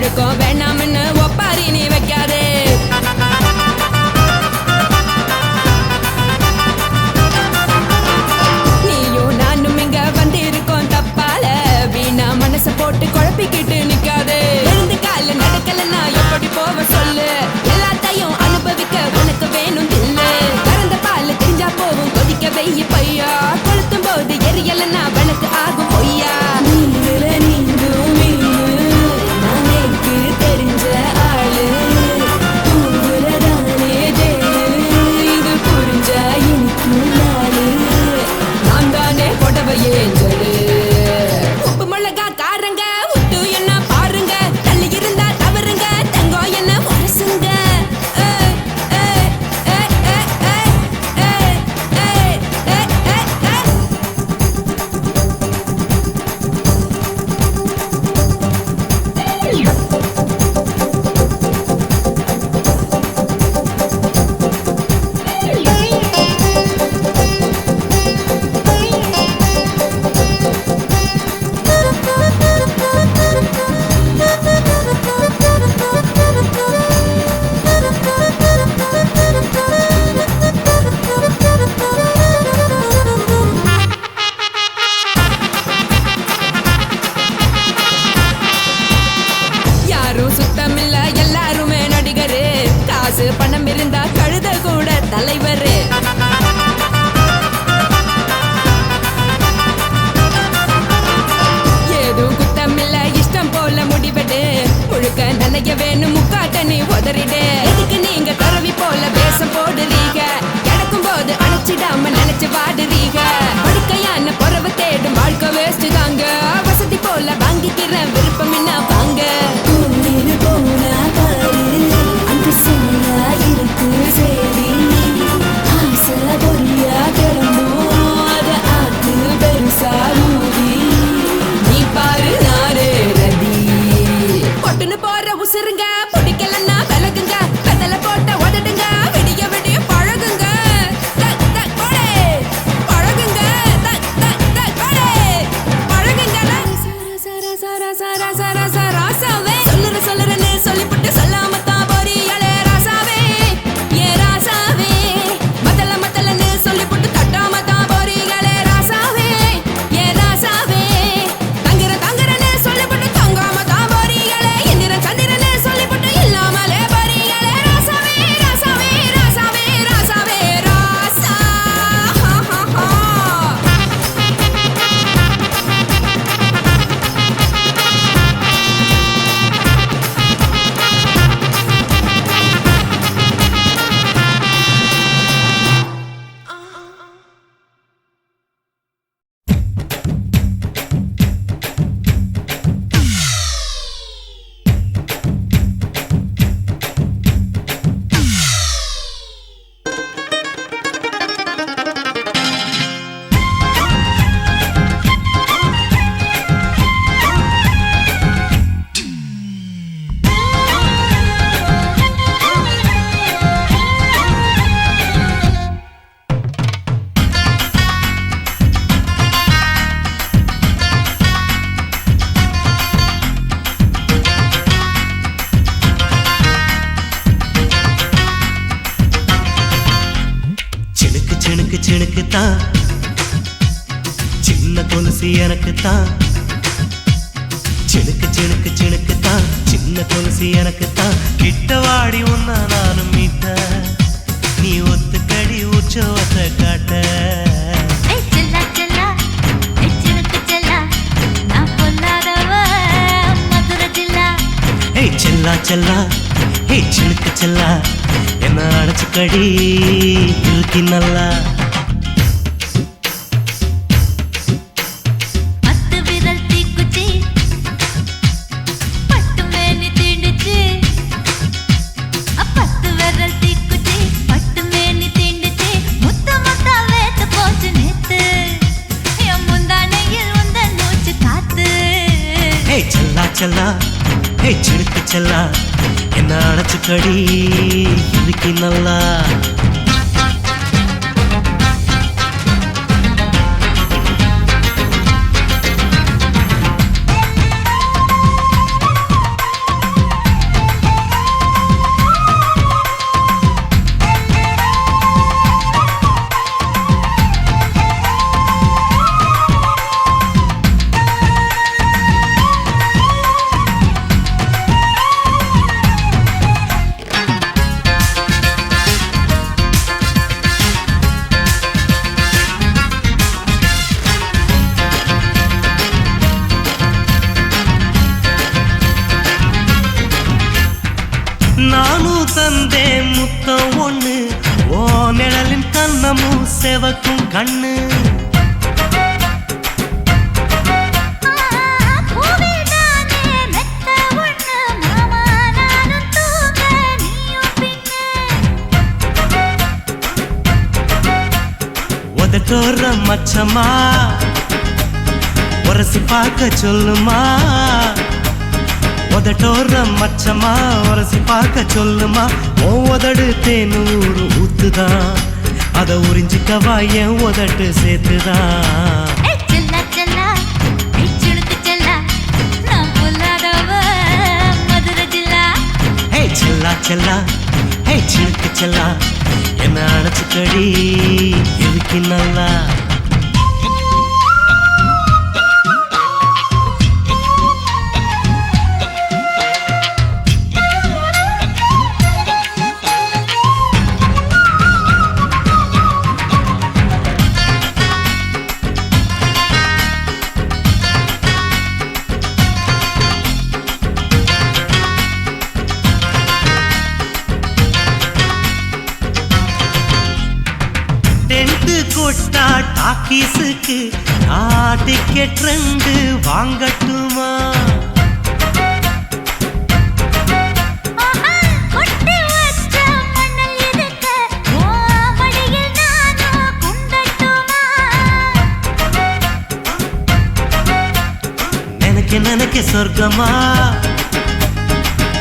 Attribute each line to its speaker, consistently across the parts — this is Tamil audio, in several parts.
Speaker 1: ஒழுக்கம் வேணாம்னு ஒப்பாரி நீ வைக்காதே. நீயும் நானும் இங்க வந்து இருக்கோம் தப்பால, வீணா மனச போட்டு குழப்பிக்கிட்டு நிக்காதே. எழுந்து கால நடக்கலன்னா எப்படி போவ சொல்லு, எல்லாத்தையும் அனுபவிக்க உனக்கு வேணும் தில்லு. கறந்த பால் தெரிஞ்சா போவும் கொதிக்க வெய்ய பையா, கொளுத்தும் போது எரியலன்னா வழக்கு ஆகும் பொய்யா. நீங்கள நீங்கும் மீனு நாளைக்கு தெரிஞ்ச ஆளு, தூங்குறதானே ஜெயிலு, இது புரிஞ்சா இனிக்கும் நாளு. நான் தானே புடவையே சொல்லு, உப்பு மிளகா காரங்க உட்டு என்ன பாருங்க, தள்ளி இருந்தா தவறுங்க தங்கம் என்ன உரசுங்க. யாரும் சுத்தமில்ல எல்லாருமே நடிகரு, காசு பணம் இருந்தா கழுத கூட தலைவரு. ஏதும் குத்தமில்ல இஷ்டம் போல முடிவெடு, முழுக்க நனைய வேணும் முக்காட்ட நீ உதறிடு. எதுக்கு நீங்க துறவி போல வேஷம் போடுறீங்க, கிடக்கும் போது அணைச்சிடாம நினைச்சு வாடுறீங்க. படுக்கையான பொறவை தேடும் வாழ்க்கை வேஸ்ட் தாங்க, வசதி போல வாங்கிக்கிற விருப்பம் என்ன வாங்க. போனா பாரு அந்த சொன்னா இருக்கு சரி, ஆசை பொரியா கிளம்பும் அத ஆத்து பெருசா ஊதி. நீ பாரு நாரே ரதி, பொட்டுன்னு போற உசுருங்க பிடிக்கலன்னா விலகுங்க, கதல போட்ட உதடுங்க விடிய விடிய பழகுங்க. தக் தக் போடே பழகுங்க, தக் தக் தக் போடே பழகுங்க. சர சர சர சர சர ராசாவே சொல்லுறேன்னு சொல்லிப்புட்டு சொல்லாம தான் போறியாளே ராசாவே. ஏ ராசாவே மத்தலன்னு சொல்லிப்புட்டு தட்டாம தான் போறியாளே ராசாவே. ஏ ராசாவே தங்குறன்னு சொல்லிப்புட்டு தங்காம தான் போறியாளே. இந்திரன் சந்திரன்னு சொல்லிப்புட்டு இல்லாமலே போறியாளே ராசாவே. ராசாவே ராசாவே ராசாவே ராசா.
Speaker 2: சினுக்கு தான் சின்ன கொலுசு எனக்கு தான், சினுக்கு தான் சின்ன கொலுசு எனக்கு தான். கிட்ட வாடி உன்னா நானும் மீட்ட, நீ ஒத்துக்கடி உற்சவத்தை காட்ட. செல்லா செல்லா ஹே சினுக்கு செல்லா, என்ன அடைச்சுக்கடி இருக்கு நல்லா. செல்லா ஹே சினுக்கு செல்லா, என்ன அடைச்சுக்கடி இருக்கு நல்லா. நானும் தந்தேன் முத்தம் ஒண்ணு ஓ நிழலின் கண்ணமும் செவக்கும் கண்ணு உதட்டோர மச்சமா உரசி பார்க்க சொல்லுமா உதட்டோர மச்சமா உரசி பார்க்க சொல்லுமா ஓ உதடு தேனூறு ஊத்துதான் அத உறிஞ்சிக்கவா என் உதட்டு சேர்த்துதான் செல்லா செல்லா ஹே சிலுக்கு செல்லா என்ன அணைச்சுக்கடி எதுக்கு நல்லா டாக்கீஸுக்கு டிக்கெட் 2 வாங்கட்டுமா நினைக்க சொர்க்கமா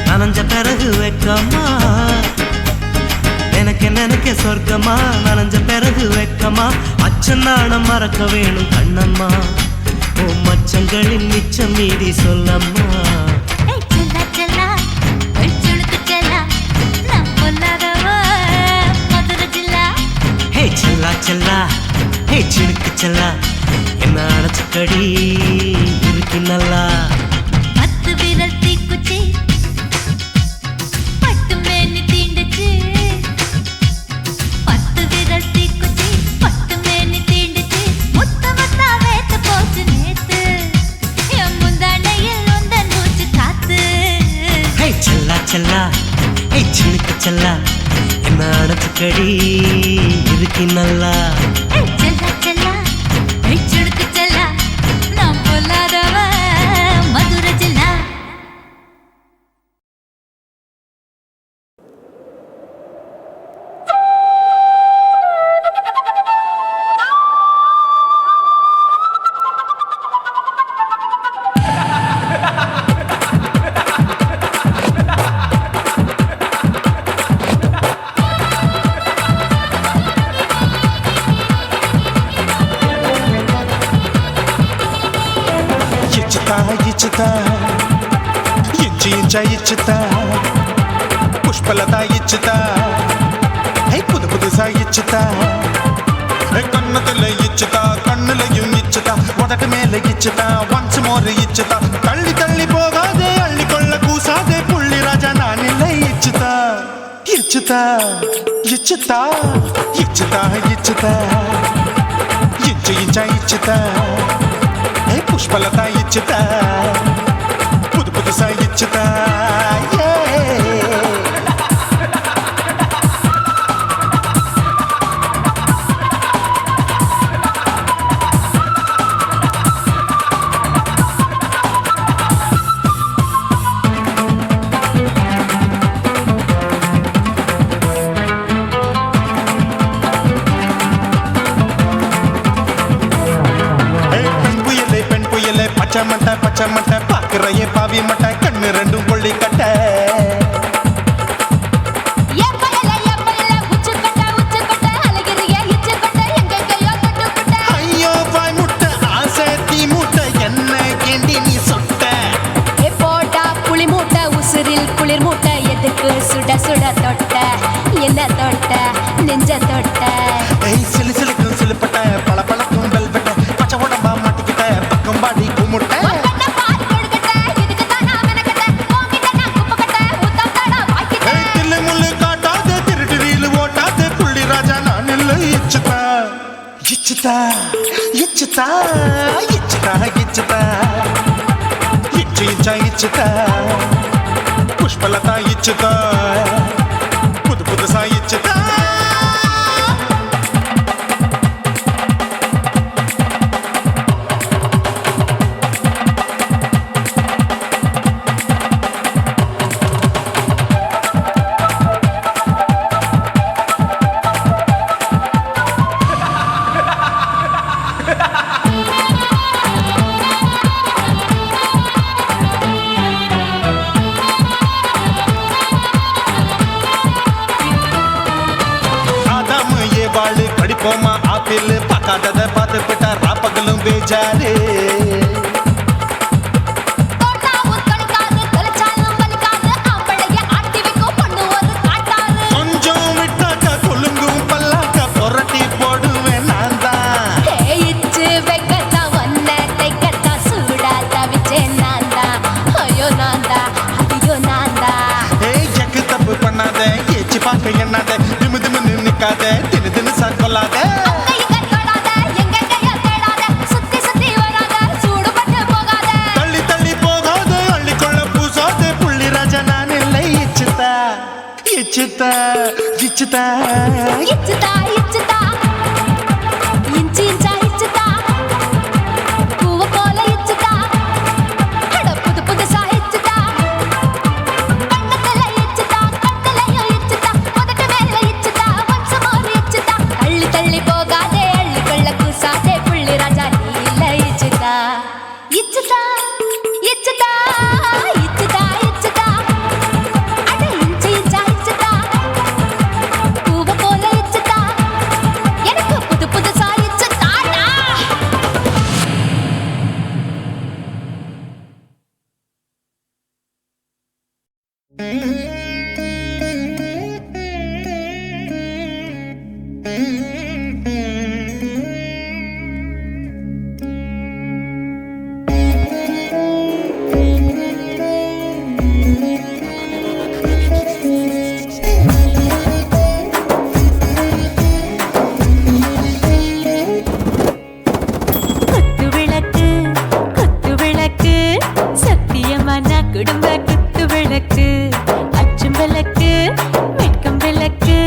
Speaker 2: நனைஞ்ச பிறகு வெக்கமா நினைக்க சொர்க்கமா நனைஞ்ச பிறகு வெக்கமா அச்சநாணம் மறக்க வேணும் கண்ணம்மா ஓ மச்சங்களின் மிச்சம் மீறி சொல்லம்மா ஹே செல்லா செல்லா ஹே சிலுக்கு செல்லா என்ன அணைச்சுக்கடி இருக்கு நல்லா செல்லா ஏய் சிலுக்கு செல்லா என்ன அணைச்சுக்கடி இருக்கு நல்லா
Speaker 1: செல்லா செல்லா சிலுக்கு செல்லா நான் பொல்லாதவ மதுரை ஜில்லா
Speaker 3: இச்சுதா புஷ்பலதா இச்சுதா புது புதுசா இச்சுதா கண்ணத்துல இச்சுதா கண்ணுலையும் இச்சுதா உதட்டு மேல இச்சுதா ஒன்ஸ் மோர் இச்சுதா தள்ளி தள்ளி போகாதே அள்ளி கொள்ள கூசாதே புள்ளி ராஜா நான் இல்லை இச்சுதா இச்சுதா இச்சுதா இச்சுதா இச்சுதா இச்சு இச்சா இச்சுதா புஷ்பலதா இச்சுதா புது புதுசா இச்சுதா பச்சை மட்டை பாக்குறையே பாவி மட்டை கண்ணு ரெண்டும் கொள்ளி கட்ட ஐயோ வாய் முட்டை ஆசை தீ முட்டை என்ன கேண்டி நீ சொட்ட
Speaker 1: போட்டா புளி மூட்டை உசுரில் குளிர் மூட்டை எதுக்கு சுட சுட தொட்ட என்ன தொட்ட நெஞ்ச தொட்ட
Speaker 3: சிலு சிலுக்கும் சிலுப்பட்ட பல பழக்கும் வெல்வெட்ட பச்சை உடம்பா மாட்டிக்கிட்ட பக்கம் பாடி குமுட்ட இச்சுதா இச்சுதா இச்சுதா இச்சுதா இச்சு இச்சா இச்சுதா புஷ்பலதா இச்சுதா புது புதுசா இச்சுதா படிப்போமா ஆப்பிள் பார்க்காதத பார்த்து விட்டா ராப்பகலும் பேஜாரு கொஞ்சம் விட்டாக்க கொலுங்கும் பல்லாக்க புரட்டி போடுவேன் நான் தான் ஜக்கு தப்பு பண்ணாத ஏச்சு பார்க்க எண்ணாத திமு திமு நிக்காத தினு தினு சாக்கொள்ளாத தள்ளி தள்ளி போகாத அள்ளிக்கொள்ள பூசாத புள்ளி ராஜா நான் இல்லை இச்சுதா இச்சுதா இச்சுதா
Speaker 4: இச்சுதா இச்சுதா இஞ்சி இஞ்சா இச்சுதா பூவ போல இச்சுதா அட புது புதுசா இச்சுதா கண்ணத்துல இச்சுதா கட்டலையும் இச்சுதா உதட்டு மேல இச்சுதா வம்சமோர் இச்சுதா தள்ளி தள்ளி போகாதே அள்ளி கொள்ள கூசாதே புள்ளி ராஜா நீ இல்ல இச்சுதா இச்சுதா இச்சுதா இச்சுதா இச்சுதா அட இஞ்சி இஞ்சா இச்சுதா பூவ போல இச்சுதா எனக்கு புது புதுசா இச்சுதாடா
Speaker 1: குத்து விளக்கு சத்தியமான குடும்ப குத்து விளக்கு அச்சும் விளக்கு வெட்கம் விளக்கு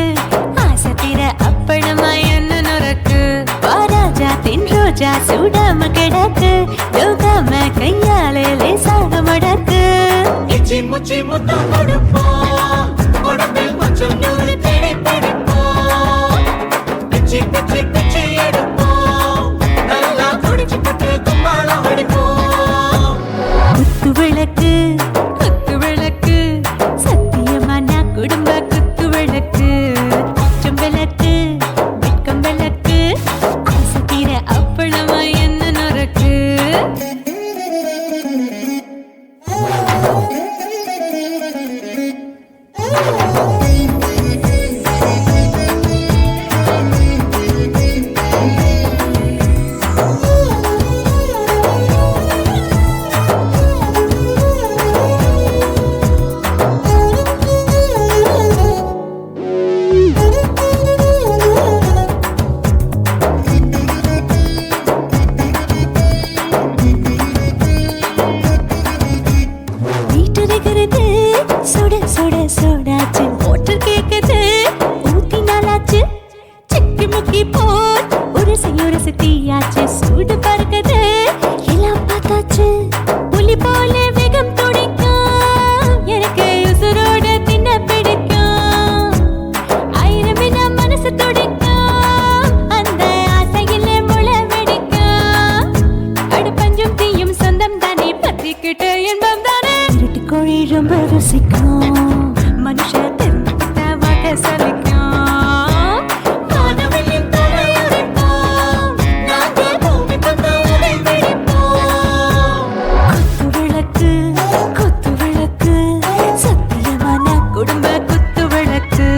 Speaker 1: ஆசை தீர அப்பளமா என்ன நொறக்கு வாராஜா தின் ரோஜா சூடாம கிடக்கு யோகாம கையாலே லேசாக மடக்கு
Speaker 2: இச்சி முச்சி முத்தம் கொடுப்போம் உடம்பில் கொஞ்சம் நூறு தேடி பிடிப்போம் பிச்சி பிச்சி பிச்சி எடுப்போம் நல்லா குடிச்சு பட்டு கும்பாலம் அடிப்போம்
Speaker 1: குத்து விளக்கு சத்தியமான குடும்ப குத்து விளக்கு அச்சும் விளக்கு வெட்கம் விளக்கு ஆசை தீர அப்பளமா என்ன நொறக்கு வீட்டுகிறது சுட சுட சோடாச்சு மோட்டர் கேக்குது ஊத்தி நாளாச்சு சிக்கி முக்கி போட் ஒரு தீயாச்சு சூடு பறக்குது எல்லாம் பார்த்தாச்சு புலி போல வேகம் துடிக்கும் எனக்கு உசுரோட தின்ன பிடிக்கும் ஆயிரம் என மனசு துடிக்கும் அந்த ஆசையில முளை வெடிக்கும் அடுப்பஞ்சும் தீயும் சொந்தம் தானே பத்திக்கிட்டு என்பம் தானே கோழி ரொம்ப ருசிக்கும் மனுஷ தெரிஞ்சுக்கிட்டவாக சலிக்கும் காணவெளியும் தலையுரைப்போம் நாங்க பூமி கொண்ட உரை வெடிப்போம் குத்து விளக்கு சத்தியமான குடும்ப குத்து விளக்கு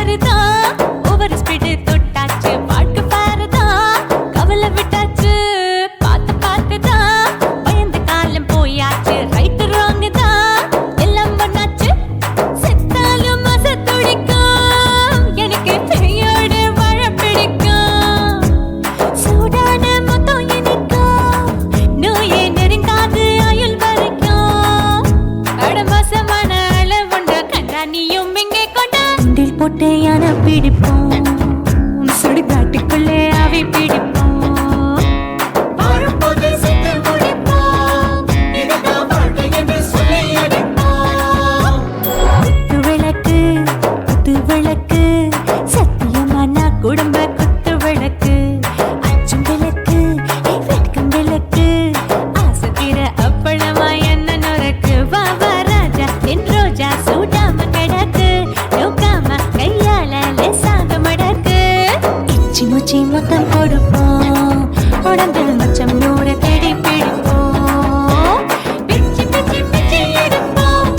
Speaker 4: பாருதான் ஓவர் ஸ்பீடு தொட்டாச்சு வாழ்க்கை பாருதான் கவலை விட்டாச்சு பார்த்து பார்த்துதான் பயந்து காலம் போயாச்சு ரைட்டு ராங்கு தான் எல்லாம் பண்ணாச்சு செத்தாலும் மச துடிக்கும் எனக்கு பெரியோடு வாழ பிடிக்கும் சூடான மொத்தம் எனக்கும் நோயே நெருங்காது ஆயுள் வரைக்கும் அடமோசமான அளவுண்ட கண்டா நீயும் இங்கே கொண்டா உண்டில் போட்டு யானை பிடிப்போம் சுடுகாட்டுக்குள்ளே அவை பிடிப்போம் வாழும்போது செத்து முடிப்போம் இதுதான் வாழ்க்கை என்று சொல்லி அடிப்போம் குத்து விளக்கு சத்தியமான குடும்ப குத்து விளக்கு அச்சும் விளக்கு வெட்கம் விளக்கு ஆசை தீர அப்பளமா என்ன நுறக்கு வா வா ராஜா என் ரோஜா சூடாம கிடக்கு நோக்காம கையால லேசாக மடக்கு இச்சி முச்சி மொத்தம் கொடுப்போம் உடம்பில் மச்சம் நூறு தேடி பிடிப்போம் பிச்சி பிச்சி பிச்சி எடுப்போம்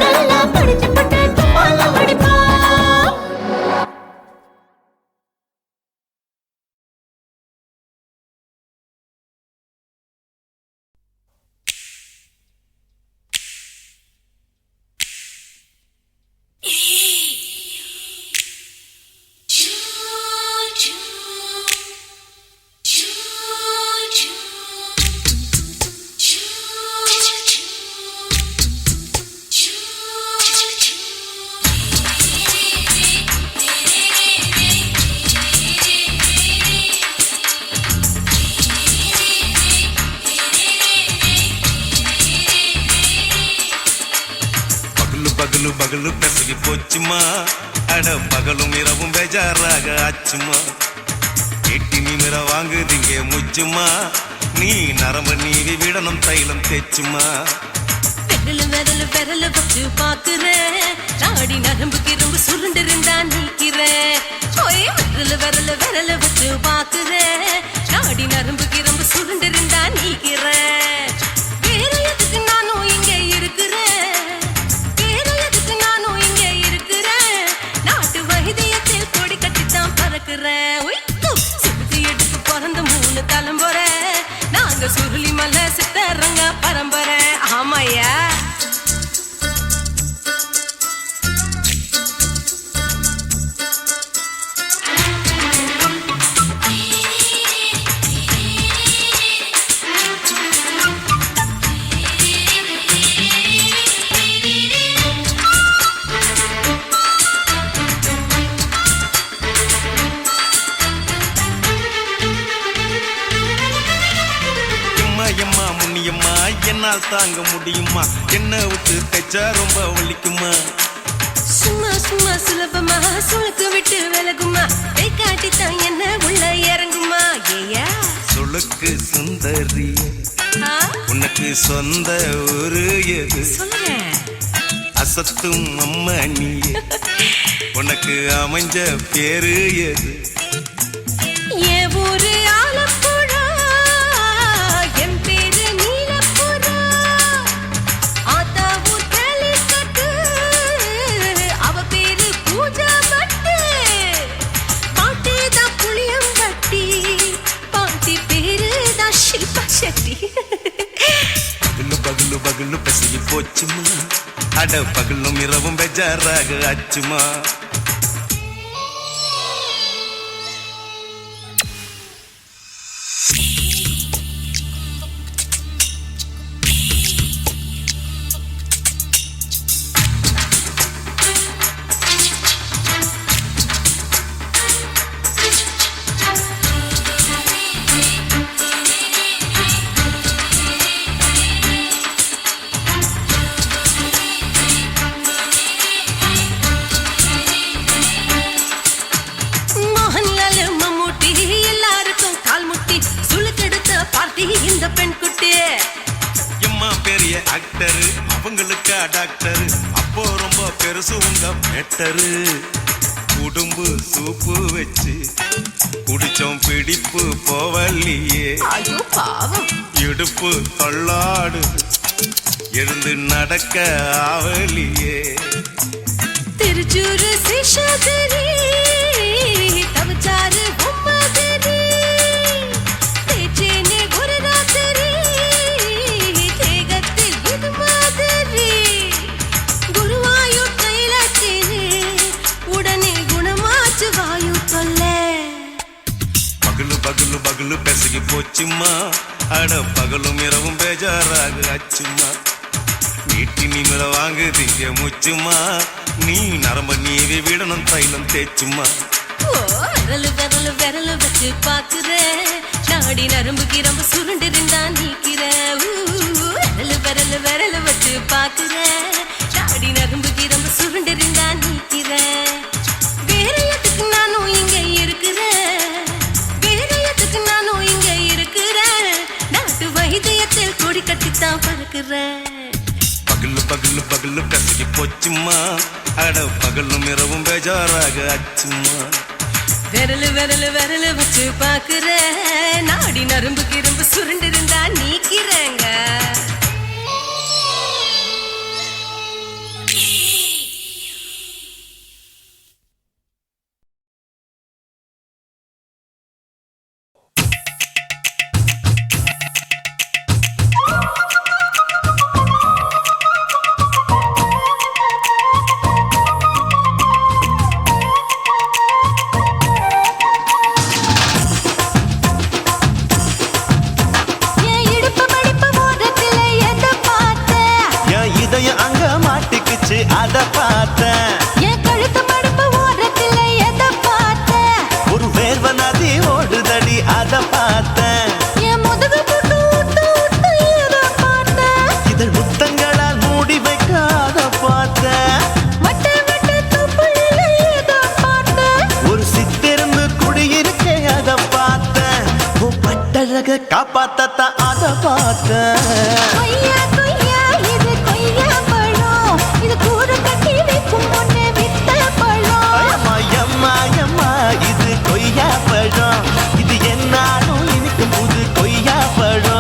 Speaker 4: நல்லா படிச்சு போட்டு துப்பால படிப்போம்
Speaker 5: பகலு பகலு பெசகி போச்சுமா அட பகலும் இரவும் பேஜாராக ஆச்சுமா எட்டி நிமிர வாங்குதிங்க முச்சுமா நீ நரம்பு நீவி விடணும் தைலம் தேச்சுமா
Speaker 1: விரலு விரலு வச்சு பாக்குறேன் நாடி நரம்பு கிரும்பு சுருண்டிருந்தா நீக்கிறேன் ஓய் விரலு வச்சு பாக்குறேன் நாடி நரம்பு கிரும்பு சுருண்டிருந்தா நீக்கிறேன் வேற எதுக்கு நானும் இங்க இருக்கிறேன் வேற எதுக்கு நானும் இங்க இருக்கிறேன் நாட்டு வைத்தியத்தில் கொடி கட்டித்தான் பறக்கிறேன் சுத்தி எடுத்து பிறந்த 3 தலைமுறை நாங்க சுருளி மலை சித்தரங்க பரம்பரை ஆமாயா
Speaker 5: எம்மா முன்னியம்மா என்னால் தாங்க முடியுமா என்ன விட்டு தைச்சா ரொம்ப வலிக்குமா
Speaker 1: சும்மா சும்மா சுலபமா சுளுக்கு விட்டு விலகுமா கை காட்டித்தான் என்ன உள்ள இறங்குமா ஏயா
Speaker 5: சுளுக்கு சுந்தரி உனக்கு சொந்த ஊரு எது
Speaker 1: சொல்றேன்
Speaker 5: அசத்தும் அம்மா நீ உனக்கு அமைஞ்ச பேரு எது
Speaker 1: என் ஊரு ஆலப்புழா என் பேரு நீலப்புறா ஆத்தா ஊர் கேலிக்கட்டு அவ பேரு பூஜா பட்டு பாட்டி தான் புளியம் கட்டி பாட்டி பேரு தான் ஷில்பா செட்டி
Speaker 5: பகலு பகலு பகலு பசிக்கு போச்சுமா அட பகலும் இரவும் பெஜாராக ஆச்சுமா
Speaker 1: இந்த பெண் குட்டி
Speaker 5: எம்மா பெரிய ஆக்டரு அவங்களுக்கா டாக்டரு அப்போ ரொம்ப பெருசு உங்க மேட்டரு உடும்பு சூப்பு வச்சு குடிச்சோம் பிடிப்பு போவல்லையே
Speaker 1: ஐயோ பாவம்
Speaker 5: இடுப்பு தள்ளாடு எழுந்து நடக்க ஆவலியே
Speaker 1: திருச்சூரு சேஷாதிரி தவச்சாரு பொம்மாதிரி தேச்சேனே ஒரு ராத்திரி தேகத்தில் இது மாதிரி குருவாயூர் தைலத்திலே உடனே குணமாச்சு வாயு சொல்ல
Speaker 5: பகலு பகலு பகலு பெசகி போச்சுமா அட பகலும் இரவும் பேஜாராக ஆச்சுமா நீட்டி நிமிர வாங்கு திங்க முச்சுமா நீ நரம்ப நீவி விடணும் தைலம் தேச்சுமா
Speaker 1: விரலு விரலு விரலு வச்சு பாக்குற நாடி நரம்பு கிரம்பு சுருண்டு இருந்தா நீக்கிற விரலு விரலு விரலு வச்சு பாக்குற நாடி நரம்பு கிரம்பு சுருண்டு இருந்தா நீக்கிற வேற எதுக்கு நானும் இங்க இருக்கிறேன் வேற எதுக்கு நானும் இங்க இருக்கிறேன் நாட்டு வைத்தியத்தில் கொடி கட்டித்தான் பறக்கிறேன்
Speaker 5: பகலு பகலு பகலு பெசகி போச்சுமா அட பகலும் இரவும் பேஜாராக ஆச்சுமா
Speaker 1: விரலு விரலு விரலு வச்சு பாக்குற நாடி நரம்பு கிரும்பு சுருண்டு இருந்தா நீக்கிறேங்க
Speaker 3: அத பார்த்தேன்
Speaker 4: என் கழுத்து மடுப்பு ஓரத்துல எதை பார்த்தேன்
Speaker 3: ஒரு வேர்வ நதி ஓடுதடி அத பார்த்தேன்
Speaker 4: என் முதுகு போட்டு விட்டு விட்டு எதை பார்த்தேன்
Speaker 3: இதழ் முத்தங்களால் மூடி வைக்க அத பார்த்தேன்
Speaker 4: வட்ட வட்ட துப்புளில எதை பார்த்தேன்
Speaker 3: ஒரு சித்திருந்து குடியிருக்க அத பார்த்தேன் உன் பட்டழக காப்பாத்தத்தான் அத பார்த்தேன்
Speaker 4: கொய்யா கொய்யா இது கொய்யா பழம் இது கூற கட்டி வைக்கும் முன்னே வித்த பழம்
Speaker 3: அம்மா இது கொய்யா பழம் இது என்னாலும் இனிக்கும் புது கொய்யா பழம்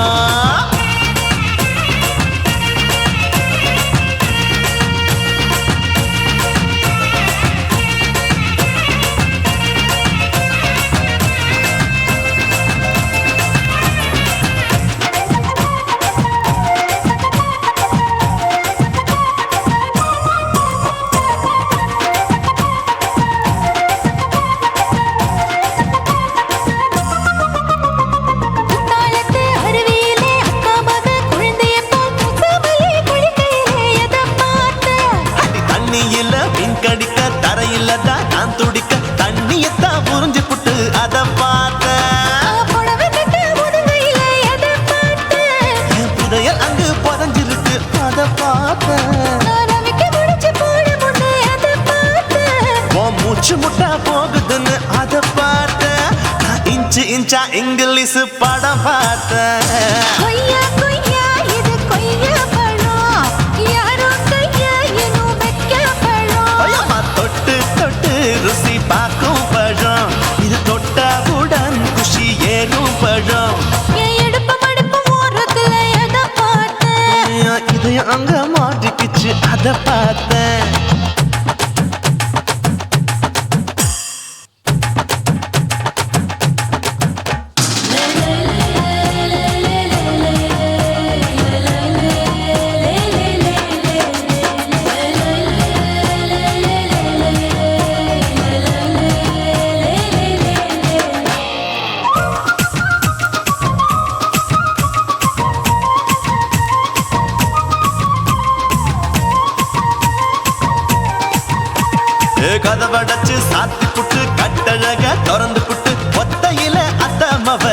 Speaker 4: குத்தாலத்து அருவியிலே அக்கா மக குழந்தைய போல் முசாமலே குளிக்கையிலே எதை பார்த்தேன்
Speaker 3: அடி தண்ணியில மீன் கடிக்க தரையில தான் நான் துடிக்க தண்ணியத்தான் புரிஞ்சு புட்டு அத பார்த்தேன்
Speaker 4: புடவை கட்ட முதுகையிலே எதை பார்த்தேன்
Speaker 3: என் புதையல் அங்கு புதஞ்சிருக்கு அத பார்த்தேன்
Speaker 4: நான் அவிக்க முடிச்சு போட முன்னே எதை பார்த்தேன்
Speaker 3: உன் மூச்சு முட்டா போகுதுன்னு அத பார்த்தேன் நான் இன்ச்சு இன்ச்சா இங்கிலீஷ் படம் பார்த்தேன்
Speaker 4: கொய்யா கொய்யா இது கொய்யா பழம் யாரோ கையா இன்னும் வைக்க பழம்
Speaker 3: ஐயம்மா தொட்டு தொட்டு ருசி பார்க்கும் பழம் இது தொட்டாவுடன் குஷி ஏறும் பழம்
Speaker 4: என் இடுப்பு மடுப்பு ஓரத்துல எதை பார்த்தேன்
Speaker 3: என் இதயம் அங்க மாட்டிக்கிச்சு அத பார்த்தேன் கதவடைச்சு சாத்தி புட்டு கட்டழக திறந்து புட்டு ஒத்தையில அத்தமவ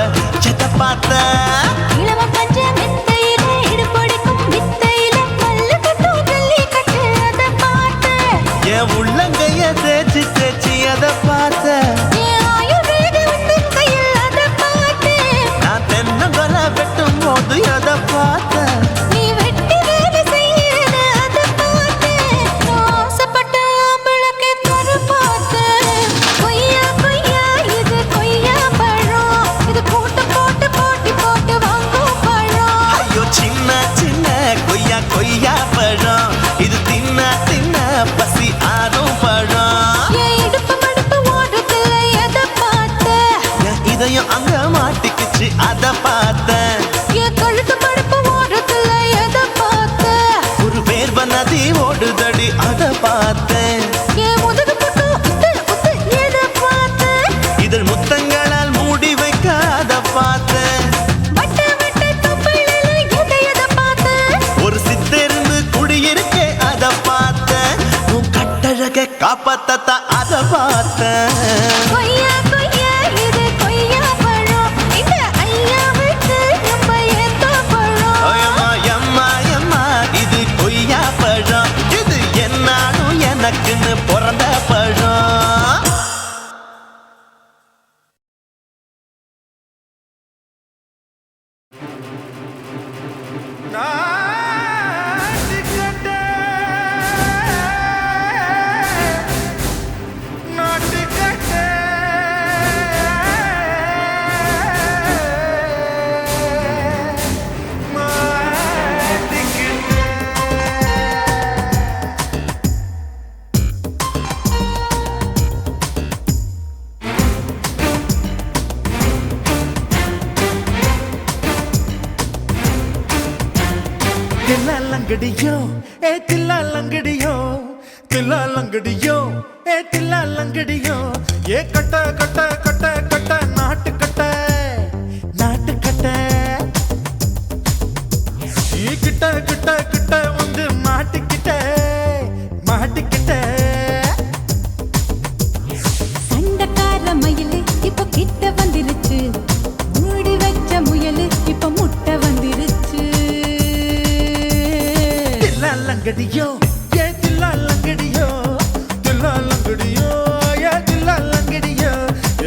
Speaker 3: செத்த பார்த்த
Speaker 4: இளவ பஞ்ச மெத்தையிலே இடுப்பொடிக்கும் வித்தையிலே மல்லு கட்டும் ஜல்லி கட்டு அதை பார்த்தேன்
Speaker 3: என் உள்ளங்கைய தேய்ச்சி தேய்ச்சி அத பார்த்த
Speaker 4: என் ஆயுர்வேத உந்தன் கையில் அதை பார்த்தேன்
Speaker 3: நான் தென்னங்கொலை வெட்டும் போது அத பார்த்த
Speaker 4: நீ வெட்டி வேலை செய்யறது அதை பார்த்தேன் நான் ஆசைப்பட்ட ஆம்பளுக்கு தர பார்த்தேன் கொய்யா கொய்யா இது கொய்யா பழம் இது போட்டு போட்டு போட்டி போட்டு
Speaker 3: அப்பத்தத்தா அத பார்த்தேன்.
Speaker 4: கொய்யா கொய்யா இது கொய்யா பழம் இந்த ஐயாவுக்கு ரொம்ப ஏத்த பழம்.
Speaker 3: எம்மா எம்மா எம்மா இது கொய்யா பழம், இது என்னாலும் எனக்குன்னு பிறந்த பழம்.
Speaker 6: தில்லாலங்கடியோ ஏ தில்லாலங்கடியோ தில்லாலங்கடியோ ஏ தில்லாலங்கடியோ ஏ கட்ட கட்ட கட்ட கட்ட நாட்டு கட்ட நாட்டு கட்ட நீ கிட்ட கிட்ட கிட்ட வந்து மாட்டிக்கிட்ட மாட்டிக்கிட்ட.
Speaker 1: சண்டக்கார மயிலு இப்ப கிட்ட வந்துருச்சு, மூடி வச்ச முயலு இப்ப முட்டை வந்துருச்சு.
Speaker 6: தில்லாலங்கடியோ ஏ தில்லாலங்கடியோ தில்லாலங்கடியோ ஏ தில்லாலங்கடியோ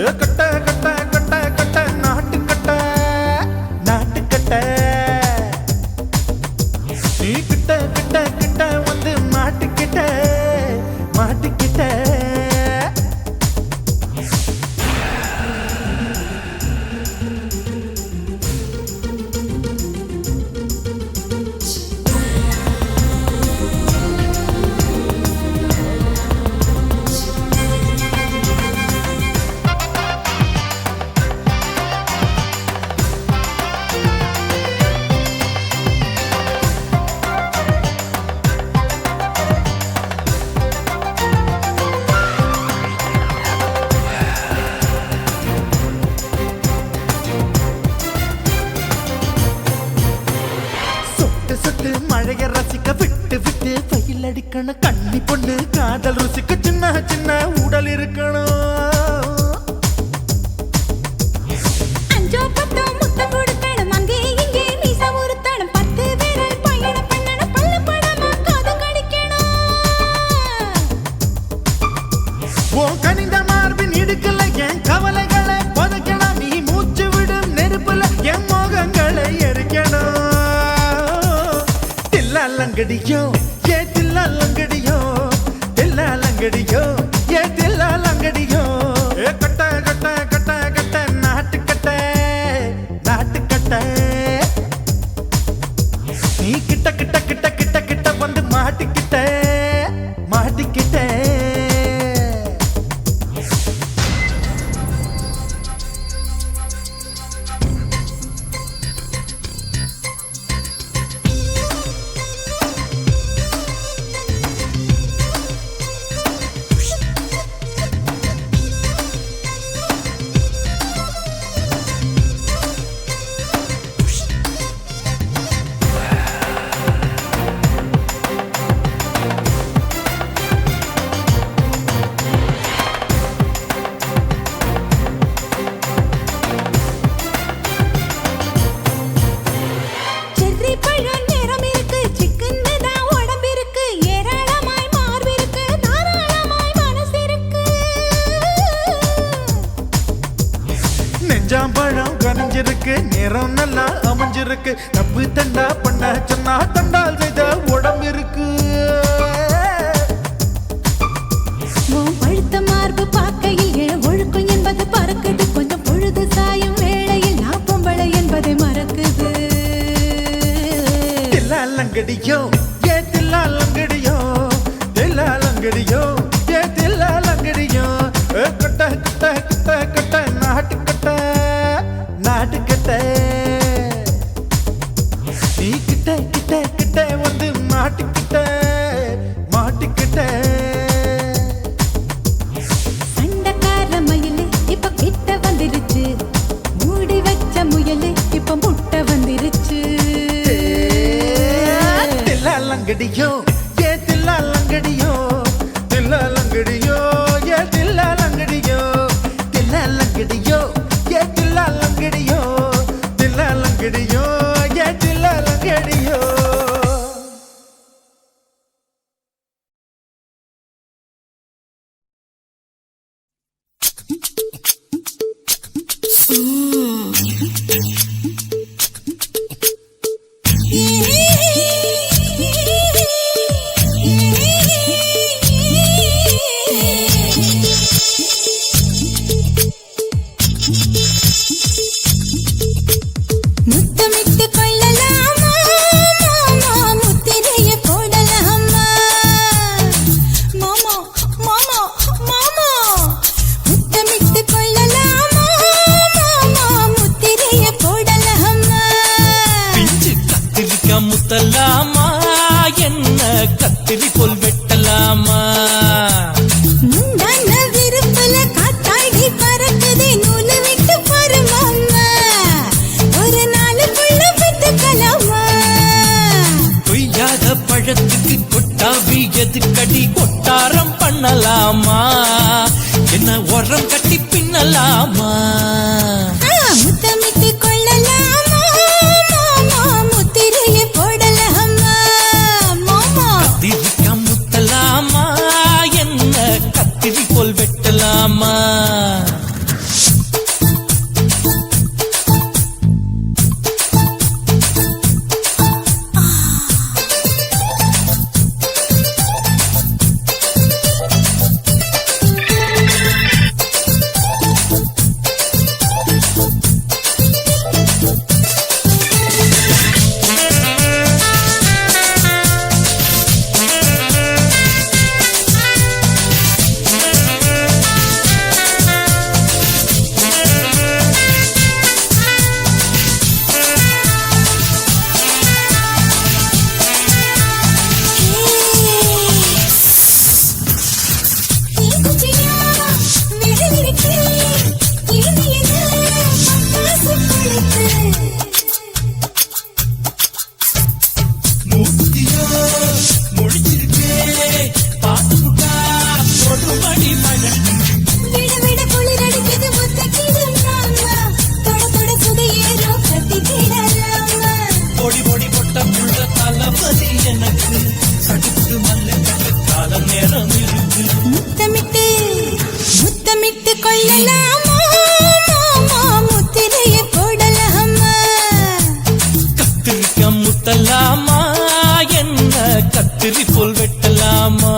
Speaker 6: ஏ கட்ட கட்ட கட்ட கட்ட நாட்டு கட்ட நாட்டு கட்ட நீ கிட்ட கிட்ட கிட்ட வந்து மாட்டிக்கிட்ட மாட்டிக்கிட்ட. சொட்டு சொட்டு மழைய ரசிக்க விட்டு விட்டு வெயில் அடிக்கணும், கண்ணி பொண்ணு காதல் ருசிக்க சின்ன சின்ன உடல் இருக்கணும்.
Speaker 1: அஞ்சோ பத்தோ முட்டை கொடுக்கணும், அங்கே இங்கே மீச உருத்தணும், 10 விரல் பயணம் பண்ணணும், பல்ல படமா காது கடிக்கணும்.
Speaker 6: உன் கனிந்த மார்பின் இடுக்கல என் கவலைகளை புதைக்கணும், நீ மூச்சு விடும் நெருப்புல என் மோகங்களை எரிக்கணும். தில்லாலங்கடியோ ஏ தில்லாலங்கடியோ தில்லாலங்கடியோ ஏ தில்லாலங்கடியோ ஏ கட்ட கட்ட கட்ட கட்ட நாட்டு கட்ட நாட்டு கட்ட நீ கிட்ட கிட்ட கிட்ட கிட்ட கிட்ட வந்து மாட்டிக்கிட்ட மாட்டிக்கிட்ட.
Speaker 1: செர்ரி பழம் நிறம் இருக்கு, சிக்கன்னு தான் உடம்பு இருக்கு, ஏராளமாய் மார்பு இருக்கு, தாராளமாய் மனசு இருக்கு.
Speaker 6: நெஞ்சாம்பழம் கனிஞ்சிருக்கு, நிறம் நல்லா அமைஞ்சிருக்கு, தப்பு தண்டா பண்ண சொன்னா தண்டால் செய்த உடம்பு இருக்கு.
Speaker 1: உன் பழுத்த மார்பு பார்க்கையில் இள ஒழுக்கம் என்பது பறக்குது, கொஞ்சம் பொழுது சாயும் வேளையில் நான் பொம்பளை என்பதை மறக்குது.
Speaker 6: தில்லாலங்கடியோ ஏ தில்லாலங்கடியோ தில்லாலங்கடியோ ஏ தில்லாலங்கடியோ ஏ கட்ட கட்ட கட்ட கட்ட நாட்டு கட்ட நாட்டு கட்ட நீ கிட்ட கிட்ட கிட்ட வந்து மாட்டிக்கிட்ட மாட்டிக்கிட்ட.
Speaker 1: சண்டக்கார மயிலு இப்ப கிட்ட வந்துருச்சு, மூடி வச்ச முயலு இப்ப முட்டை வந்துருச்சு.
Speaker 6: தில்லாலங்கடியோ ஏ தில்லாலங்கடியோ தில்லாலங்கடியோ
Speaker 7: என்ன உரம் கட்டி பின்னலாமா
Speaker 8: முத்தமிட்டு கொள்ளலாமா மாமா முத்திரையை போடலாமா மாமா
Speaker 7: கத்திரிக்கா முத்தலாமா என்ன கத்திரி போல் வெட்டலாமா
Speaker 8: முத்தமிட்டு கொள்ளலாமா மாமா முத்திரையை போடலாமா
Speaker 7: கத்திரிக்கா முத்தலாமா என்ன கத்திரி போல் வெட்டலாமா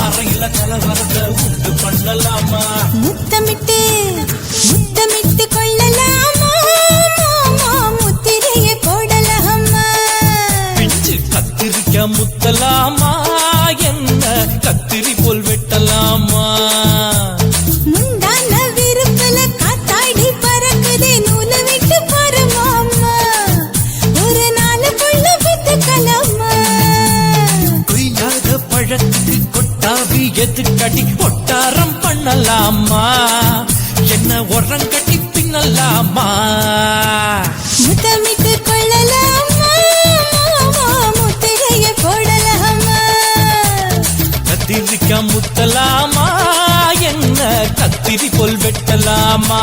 Speaker 7: அறையில கலவரத்தை உண்டு பண்ணலாமா
Speaker 8: முத்தமிட்டு முத்தமிட்டு கொள்ளலாமா மாமா முத்திரையை போடலாமா
Speaker 7: பிஞ்சு கத்திரிக்கா முத்தலாமா என்ன கத்திரி போல் வெட்டலாமா
Speaker 8: முந்தான விருப்பல காத்தாடி பறக்குதே நூலை விட்டு பாரு மாமா ஒரு நாளுக்குள்ள வித்துக்கலாமா
Speaker 7: கொய்யாத பழத்துக்கு கொட்டாவி எதுக்கடி ஒட்டாரம் பண்ணலாமா என்ன உரம் கட்டி பின்னலாமா
Speaker 8: முத்தமிட்டு கொள்ளலாமா மாமா முத்திரையை போடலாமா
Speaker 7: கத்திரிக்கா முத்தலாமா என்ன கத்திரி போல் வெட்டலாமா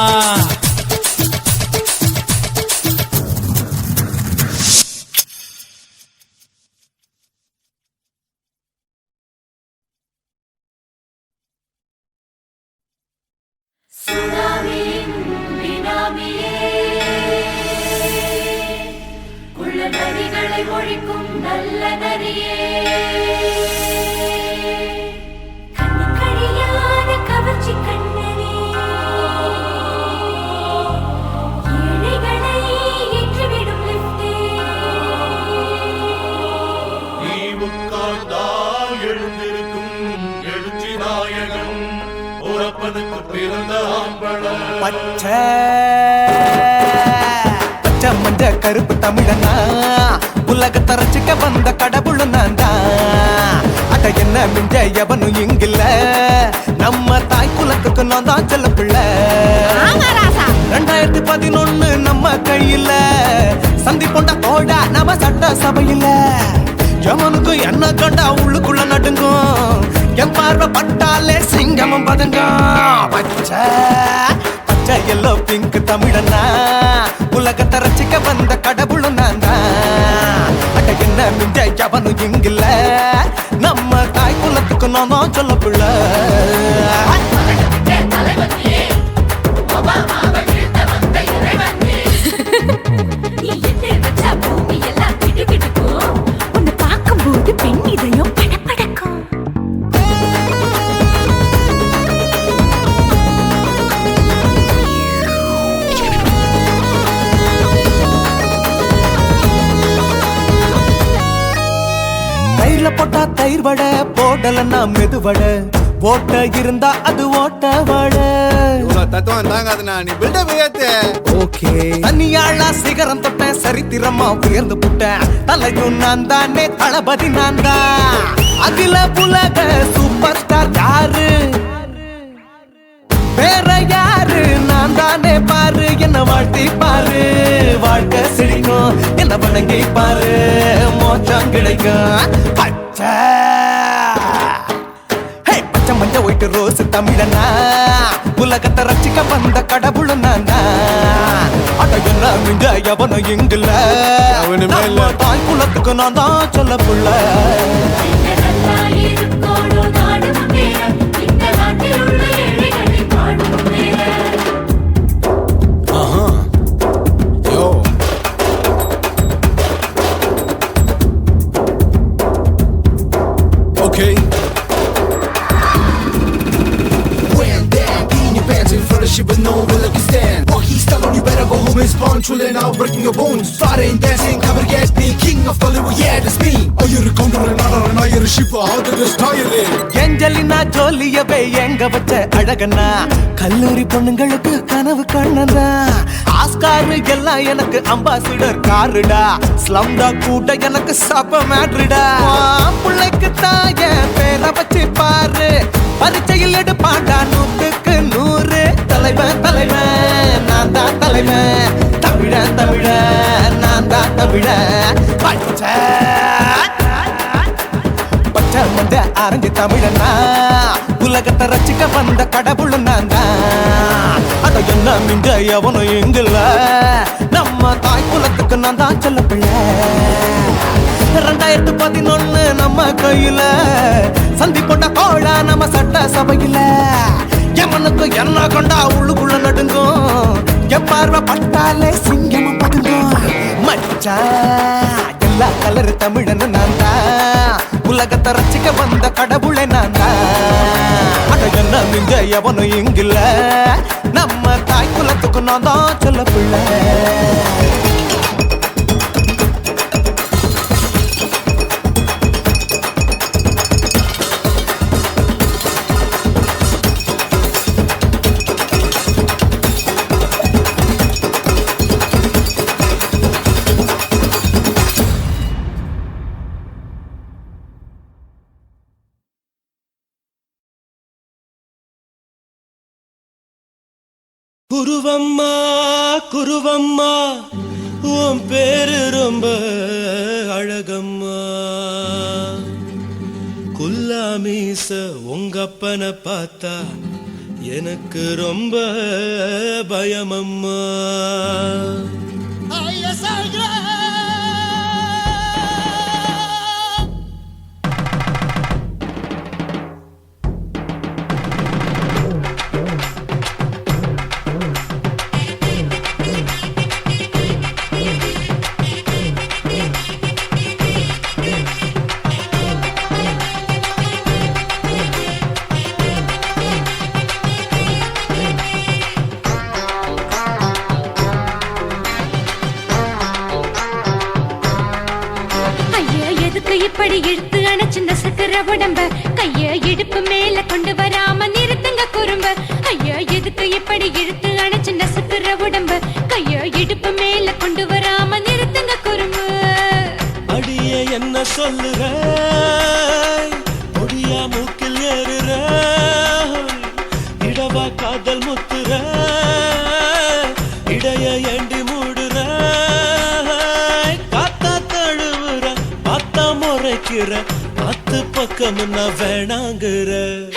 Speaker 4: நரிகளை ஒழிக்கும் நல்ல நரியே கண்ணிக்கழியாத கவர்ச்சி கண்ணனே ஏழைகளை ஏற்றிவிடும் லிப்டே
Speaker 6: நீ உட்கார்ந்தால் எழுந்திருக்கும் எழுச்சி நாயகன் உறப்பனுக்கு பிறந்த ஆம்பள
Speaker 9: பச்சை மஞ்ச கருப்பு தமிழனா உலக தரச்சிக்க வந்த கடவுள் நான் தான் அட என்ன மிஞ்ச எவனும் இங்கில்ல நம்ம தாய் குலத்துக்கு நான் தான் செல்ல பிள்ளை 2011 நம்ம கையில சந்திப்பொண்ட தோட நம்ம சட்ட சபையில எவனுக்கு என்ன கண்டா உள்ளுக்குள்ள நடுங்கும் என் பார்வை பட்டாலே சிங்கமும் பதுங்கும் பச்சை பச்சை எல்லோ பிங்க் தமிழனா உலகத்தை ரசிக்க வந்த கடவுளும் நான் தான் அட என்ன மிஞ்ச எவனும் இங்கில்ல நம்ம தாய் குலத்துக்கு நான் தான் சொல்ல பிள்ளை
Speaker 1: உன்னை பார்க்கும்போது பெண் இதயம் படபடக்கும்.
Speaker 9: தயிர்ல போட்டா தயிர் வடை போடலன்னா மெதுவடை ஓட்ட இருந்தா அது ஓட்ட வடை
Speaker 6: தத்துவம் தாங்காதுண்ணா நீ பில்டப் ஏத்து
Speaker 9: ஓகே தனியாளா சிகரம் தொட்டேன் சரித்திரமா உயர்ந்து புட்டேன் தலையும் நான் தானே தளபதி நான் தான் அகில உலக சூப்பர் ஸ்டார் யாரு வேற யாரு நான் தானே பாரு என்ன வாழ்த்தி பாரு வாழ்க்கை சிரிக்கும் என்ன வணங்கி பாரு மோச்சம் கிடைக்கும் பச்சை பச்சை மஞ்ச ஒயிட்டு ரோஸ் தமிழனா உலகத்தை ரசிக்க வந்த கடவுள் நான் அட என்ன மிஞ்ச எவனும் இங்குல தாய் குலத்துக்கு நான் தான் சொல்ல புள்ள
Speaker 6: Okay. When that in your pants in front of shit, but no one look stand. Walk he's telling you better go home and spawn, chillin' out, breaking your bones. Fighting, dancing, cover gas, be king of Hollywood, yeah, that's me. Oh, you're a counter and not you're a shipper, how did this tire it?
Speaker 9: Angelina ஜோலியவே எங்க வச்ச அழகனா கல்லூரி பொண்ணுங்களுக்கு கனவு கண்ணனா ஆஸ்கார் எல்லாம் எனக்கு அம்பாசிடர் காருடா ஸ்லம்டா கூட எனக்கு சப்ப மேட்ருடா பிள்ளைக்கு தாய பேரை வச்சு பாரு பரீட்சையில் எடுப்பாண்டா 100க்கு 100 தலைவன் தலைவன் நான் தான் தலைவன் தமிழன் தமிழன் நான் தான் தமிழன் பச்சை பச்சை மந்த ஆரஞ்சு தமிழனா உலகத்தை ரசிக்க வந்த கடவுள் நான் தான் அத என்ன மிஞ்ச எவனும் எங்குல நம்ம தாய் குலத்துக்கு நான் தான் சொல்ல பிள்ளை 2011 நம்ம கையில சந்தி போட்ட கோழா நம்ம சட்ட சபையில எமனுக்கு என்ன கொண்டா உள்ளுக்குள்ள நடுங்கும் எப்பார்வ பட்டாலே சிங்கமும் பதுங்கும் மச்சா எல்லா கலர் தமிழன்னு நான் தான் உலகத்தை ரசிக்க வந்த கடவுளை நான் தான் அட என்ன மிஞ்ச எவனும் இங்கில்ல நம்ம தாய் குலத்துக்கு நான் தான் சொல்ல பிள்ளை
Speaker 2: குருவம்மா குருவம்மா உன் பேரு ரொம்ப அழகம்மா குல்லாமீச உங்க அப்பனை பார்த்தா எனக்கு ரொம்ப பயமம்மா
Speaker 4: இப்படி இழுத்து அணைச்சிருந்த சக்கர உடம்ப கைய இடுப்பு மேல கொண்டு வராம நிறுத்துங்க குறும்ப ஐயா எதுக்கு இப்படி இழுத்து அணைச்சிருந்த சக்கர உடம்ப கைய இடுப்பு மேல கொண்டு வராம நிறுத்துங்க குறும்ப
Speaker 2: அடிய என்ன சொல்லுற ஒடியா மூக்கில் ஏறுற இடவா காதல் முத்துற இடைய ஏண்டி மூடுற காத்தா தழுவுற பார்த்தா முறைக்கிற பத்து பக்கம் நான் வேணாங்குற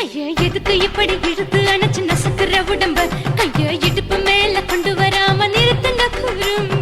Speaker 4: ஐயா எதுக்கு இப்படி இழுத்து அணைச்சு நசுக்குற உடம்ப கைய இடுப்பு மேல கொண்டு வராம நிறுத்துங்க குறும்ப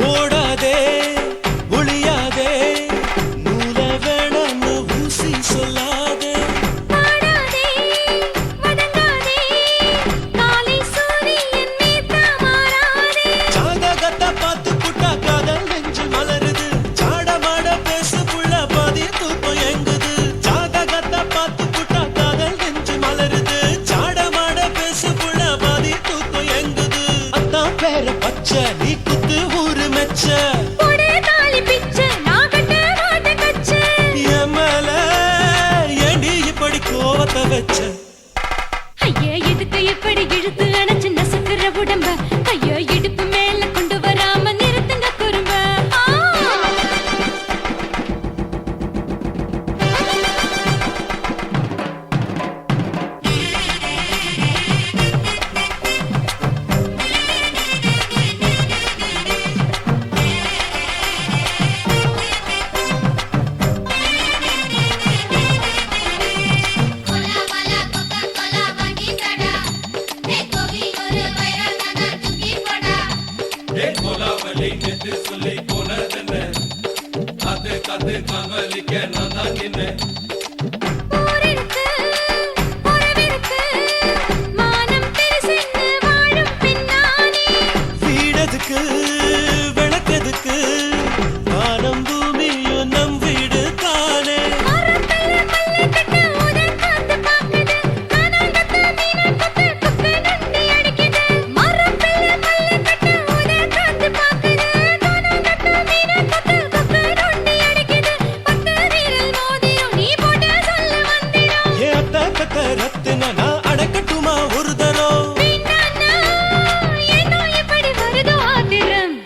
Speaker 7: ஓடாதே ஒளியாதே நூல வேணான்னு ஊசி சொல்லாதே
Speaker 4: பாடாதே வதங்காதே காலை சூரியன் மீத மாறாதே
Speaker 7: ஜாதகத்தை பார்த்து புட்டா காதல் நெஞ்சு மலருது சாடமாட பேசு புள்ள பாதி தூக்கம் எங்குது ஜாதகத்தை பார்த்து புட்டா காதல் நெஞ்சு மலருது சாடமாட பேசு புள்ள பாதி தூக்கம் எங்குது அத்தான் பேர பச்சை நீ குத்து ஊரு மெச்ச
Speaker 4: போடே தாலி பிச்சை நான் கட்ட மாட்ட கச்சை
Speaker 7: எமல ஏண்டி இப்படி கோவத்தை வச்ச
Speaker 4: ஐயா எதுக்கு இப்படி இழுத்து அணைச்சு நசுக்கிற உடம்ப ஐயோ இடுப்பு மேல கொண்டு வராம நிறுத்துங்க குறும்ப ஊரிருக்கு உறவிருக்கு மானம் பெருசென்னு வாழும் பின்னானே
Speaker 7: வீடதுக்கு விளக்கதுக்கு வானம் பூமியும் நம் வீடு தானே
Speaker 4: மரத்துல மல்லி கட்டு உதன் காத்து பாக்குது கானாங்கத்து மீனா கொத்து கொக்கு நண்டி அடிக்குது மரத்துல மல்லி கட்டு உதன் காத்து பாக்குது கானாங்கத்து மீனா கொத்து கொக்கு நண்டி அடிக்குது பத்து வீரல் மோதியும் நீ போட்ட சொல்ல வந்திடும்
Speaker 7: ஏ அத்த கத்த ரத்தின நான் அடக்கட்டுமா ஒரு தரம்
Speaker 4: வீணானா ஏனோ இப்படி வருதோ ஆத்திரம்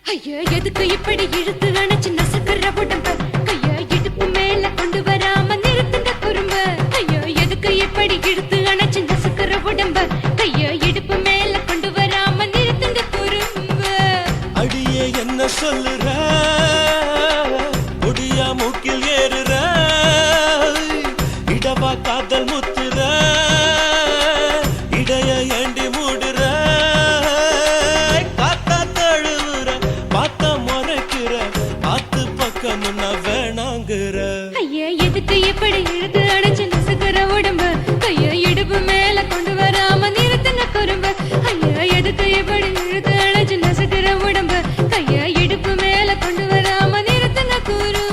Speaker 4: ஐயோ எதுக்கு இப்படி இழுத்து அணைச்சு நசுக்கிற உடம்ப கைய இடுப்பு மேல கொண்டு வராம நிறுத்துங்க குறும்ப ஐயோ எதுக்கு இப்படி இழுத்து அணைச்சு நசுக்கிற உடம்ப கைய இடுப்பு மேல கொண்டு வராம நிறுத்துங்க குறும்ப
Speaker 7: அடியே என்ன சொல்லுற ஒடியா மூக்கில் ஏறுற இடவா காதல் முத்துற இடைய ஏண்டி மூடுற காத்தா தழுவுற பார்த்த முறைக்கிற ஆத்து பக்கம் நான் வேணாங்குற
Speaker 4: ஐயா எதுக்கு இப்படி இழுத்து அணைச்சு நசுக்கிற உடம்ப கைய இடுப்பு மேல கொண்டு வராம நிறுத்துங்க குறும்ப ஐயா எதுக்கு இப்படி இழுத்து அணைச்சு நசுக்கிற உடம்ப கைய இடுப்பு மேல கொண்டு வராம நிறுத்துங்க குறும்ப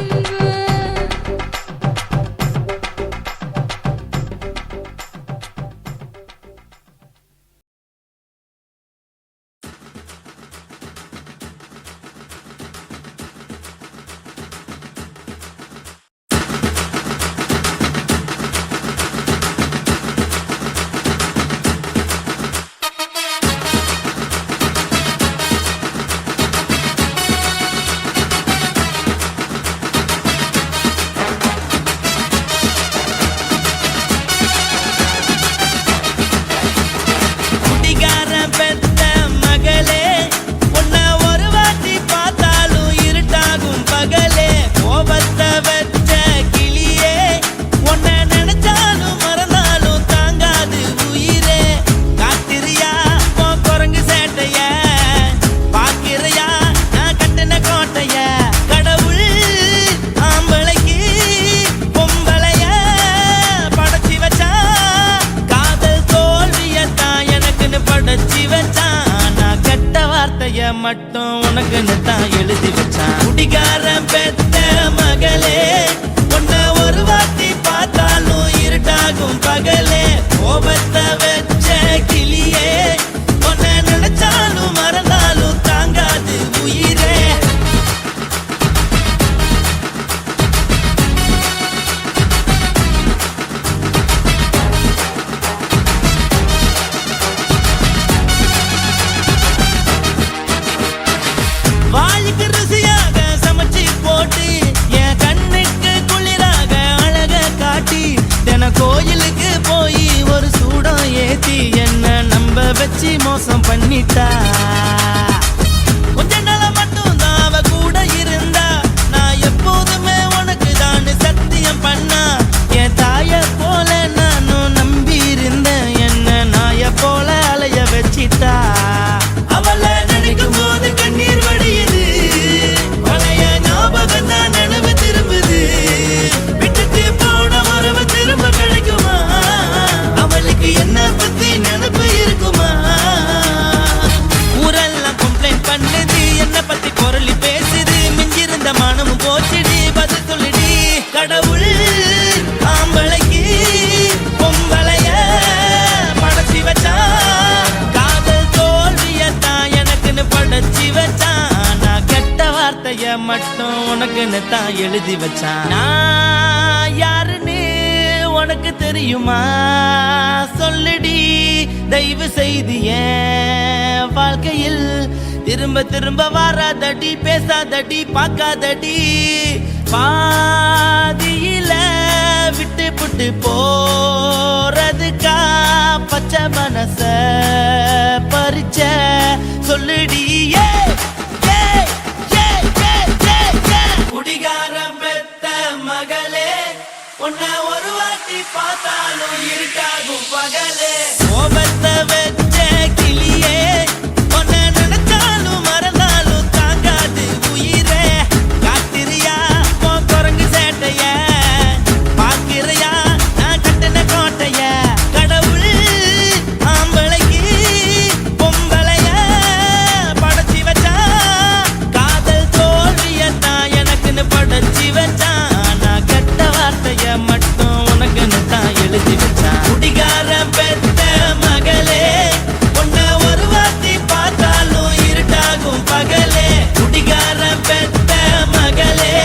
Speaker 10: குடிகார பெத்த மகளே உன்னை ஒரு வாட்டி பார்த்தாலும் இருட்டாகும் பகலே கோபத்தை வச்ச கிளியே உன்னை நினைச்சாலும் மறந்தாலும் தாங்காது உயிரே காத்திரியா உன் குரங்கு சேட்டைய பாக்கிறையா நான் கட்டின கோட்டைய கடவுள் ஆம்பளைக்கு பொம்பளைய படைச்சி வச்சா காதல் தோல்வியத்தான் எனக்குன்னு படைச்சி வச்சான் நான் கெட்ட வார்த்தைய மட்டும் உனக்குன்னு தான் எழுதி வச்சான் குடிகாரன் பெத்த மகளே உன்னை ஒரு வாட்டி பார்த்தாலும் இருட்டாகும் பகலே கோபத்தை வச்ச கிளியே உன்னை நினைச்சாலும் மறந்தாலும் தாங்காது உயிரே வாய்க்கு ருசியாக சமைச்சு போட்டு என் கண்ணுக்கு குளிராக அழக காட்டி தின கோயிலுக்கு போய் ஒரு சூடம் ஏத்தி என்ன நம்ப வச்சு மோசம் பண்ணிட்டா கொஞ்ச நாள மட்டும் தான் அவ கூட இருந்தா நான் எப்போதுமே உனக்கு தான் சத்தியம் பண்ணா என் தாய போல நான் உனக்குன்னு தான் எழுதி வச்சான். நான் யாருன்னு உனக்கு தெரியுமா சொல்லுடி, தயவு செய்து என் வாழ்க்கையில் திரும்ப திரும்ப வராதடி, பேசாதடி, பார்க்காதடி. பாதியில விட்டு புட்டு போறதுக்கா பச்சை மனச பறிச்ச சொல்லுடி. குடிகாரம் பெத்த மகளே, உன்னை ஒரு வாட்டி பார்த்தாலும் இருக்காகும் பகலே. கோபத்தை வச்ச கிளியே, உன்னை நினைச்சாலும் மறந்தாலும் தாங்காது உயிரே. காத்திரியா உன் குரங்கு சேட்டைய, பாக்கிறியா நான் கட்டின கோட்டைய. கடவுள் ஆம்பளைக்கு பொம்பளைய படைச்சி வச்சா, காதல் தோல்வியத்தான் எனக்குன்னு படைச்சி வச்சான். நான் கெட்ட வார்த்தைய மட்டும் உனக்குன்னு தான் எழுதி வச்சான். குடிகாரம் பெத்த மகளே, உன்னை ஒரு வாட்டி பார்த்தாலும் இருட்டாகும் பகலே. குடிகாரம் பெத்த மகளே,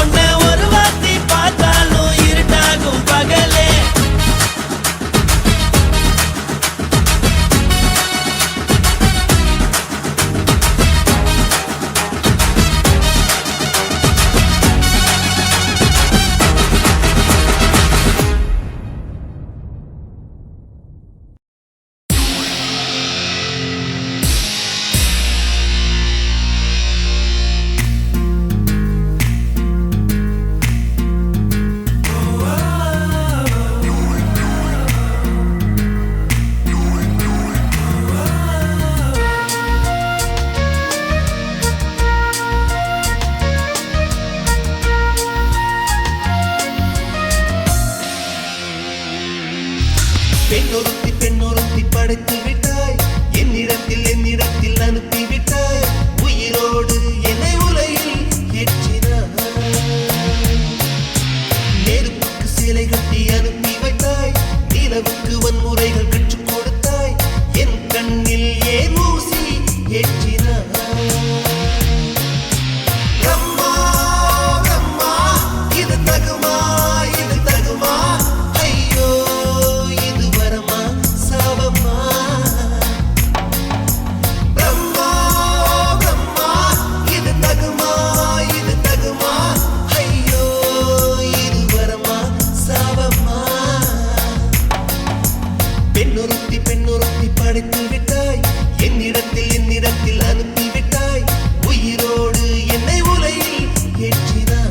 Speaker 10: உன்னை ஒரு வாட்டி பார்த்தாலும் இருட்டாகும் பகலே.
Speaker 3: பெண்ணொருத்தி படைத்து விட்டாய், என்னிடத்தில் அனுப்பி விட்டாய். உயிரோடு என்னை உலையில் ஏற்றினாய். நெருப்புக்கு சிலை கட்டி அனுப்பி வைத்தாய், நிலவுக்கு வன்முறைகள் கற்றுக் கொடுத்தாய். என் கண்ணில் ஏன் ஊசி ஏற்றினாய். அம்மா அம்மா, இது தகுமா, இது தகுமா? ஐயோ, இது வரமா சாபமா? பிரம்மா பிரம்மா, இது தகுமா, இது தகுமா? ஐயோ, இது வரமா சாபமா? பெண்ணொருத்தி படைத்து விட்டாய், என்னிடத்தில் அனுப்பி விட்டாய். உயிரோடு என்னை உலையில் ஏற்றினாய்.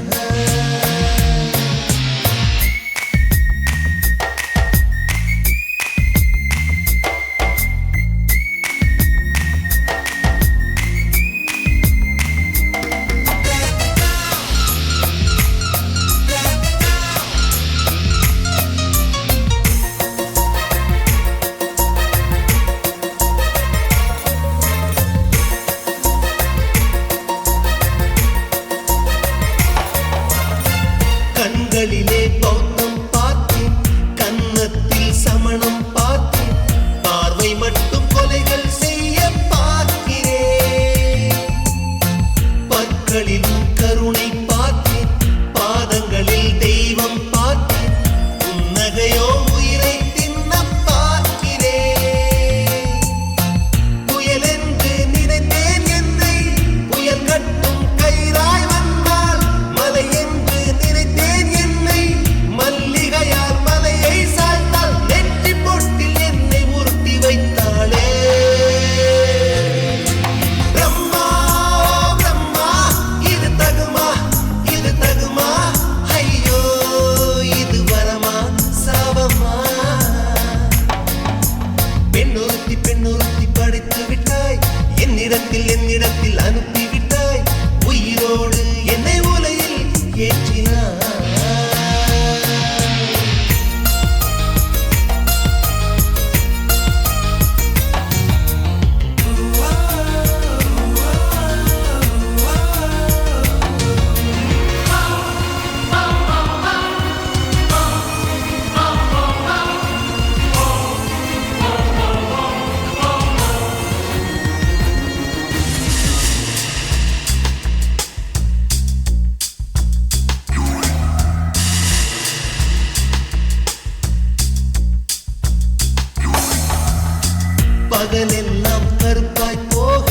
Speaker 3: பகலெல்லாம் கருப்பாய் போக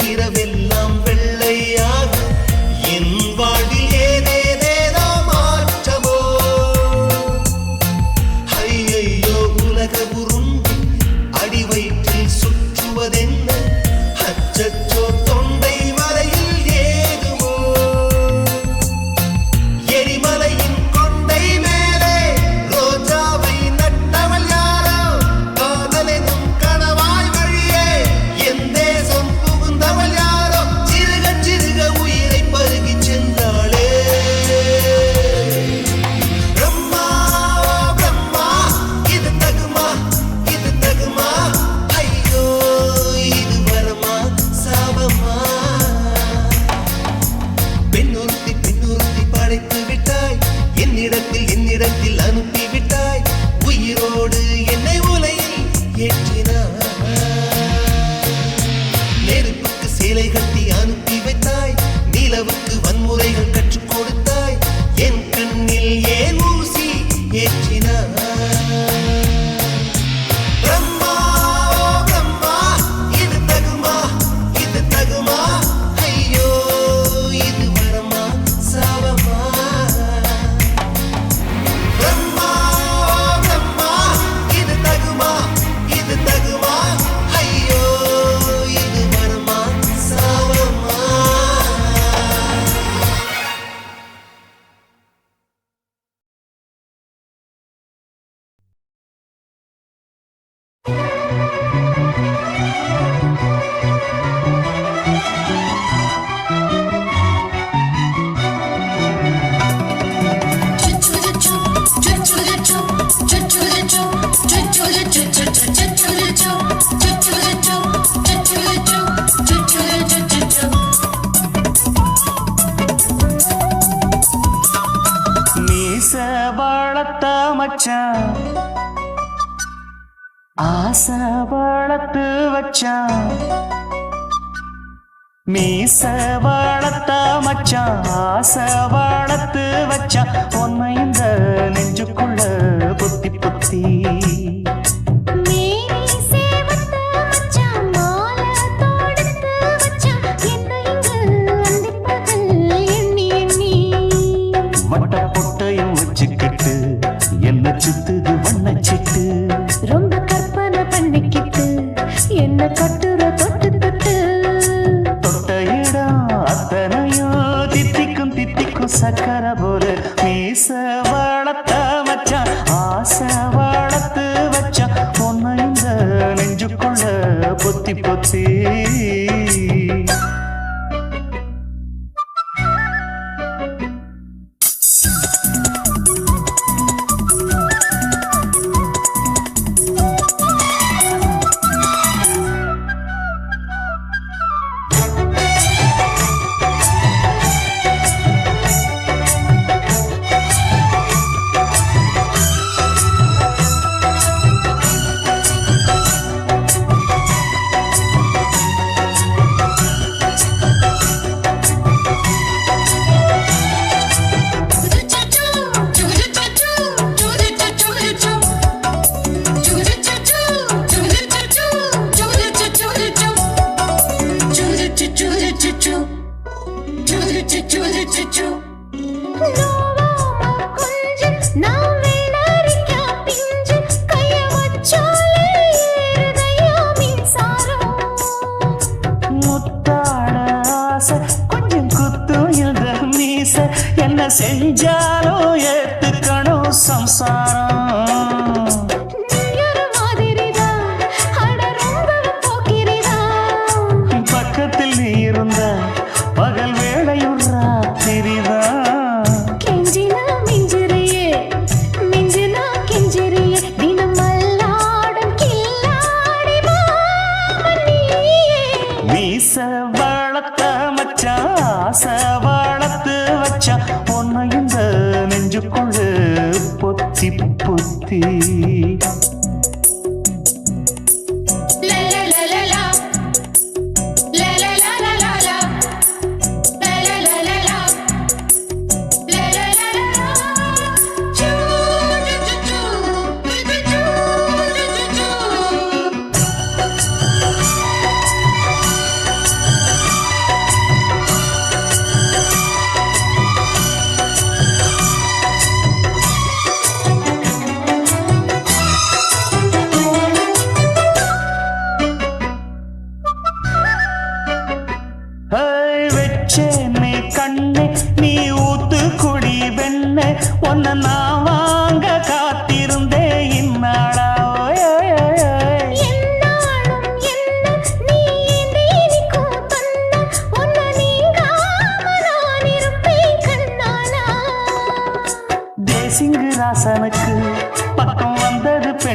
Speaker 3: இரவெல்லாம் வெள்ளையாக என் வாழ்வில் ஏதேதேதோ மாற்றமோ ஐயையோ உலக உருண்டி அடி வயிற்றில் சுற்றுவதென்ன அச்சச்சோ தொண்டை மலையில் ஏதுமோ எரிமலையின் கொண்டை மேலே ரோஜாவை நட்டவள் யாரோ காதலெனும் கணவாய் வழியே என் தேசம் புகுந்தவள் யாரோ சிறுக சிறுக உயிரை பருகிச் சென்றாளே பிரம்மா பிரம்மா இது தகுமா ஐயோ இது வரமா சாபமா பெண்ணொருத்தி படைத்து விட்டாய் என்னிடத்தில் அனுப்பி விட்டாய் உயிரோடு என்னை உலையில் ஏற்றினாய் நெருப்புக்கு சேலை கட்டி அனுப்பி வைத்தாய் நிலவுக்கு வன்முறைகள் கற்றுக் கொடுத்தாய் என் கண்ணில் ஏன் ஊசி ஏற்றினாய் பிரம்மா பிரம்மா இது தகுமா ஐயோ இது வரமா சாபமா பிரம்மா பிரம்மா இது தகுமா ஐயோ இது வரமா சாபமா
Speaker 2: மீச வளர்த்த மச்சான் ஆசை வளர்த்து வச்சான் மீச வளர்த்த மச்சான் ஆசை வளர்த்து வச்சான் உன்னை இந்த நெஞ்சுக்குள்ள புத்தி புத்தி
Speaker 4: மேனி சேவத்த மச்சான் மாலை தொடுத்து வச்சான் என்ன இங்கு அந்திப்பகல் எண்ணி எண்ணி
Speaker 2: வட்ட பொட்டையும் வச்சுக்கிட்டு என்ன சுத்துது வண்ணச்சிட்டு
Speaker 4: ரொம்ப கற்பனை பண்ணிக்கிட்டு என்ன கட்டுற தொட்டு தொட்டு
Speaker 2: தொட்ட இடம் அத்தனையும் தித்திக்கும் சக்கர போல மீச வளர்த்த மச்சான் ஆசை வளர்த்து வச்சான் பொண்ணு இந்த நெஞ்சுக்குள்ள பொத்தி பொத்தி என்ன செஞ்சாலும் ஏத்துக்கணும் சம்சாரம் பக்கத்தில் நீ இருந்த பகல் வேளையும் ராத்திரிதான்
Speaker 4: கெஞ்சினா மிஞ்சிரியே மிஞ்சினா கெஞ்சிரியே தினம் மல்லாடும் கில்லாடி மாமணியே
Speaker 2: மீச வளர்த்த மச்சான் ஆசை வளர்த்து வச்சான் பொண்ணு இந்த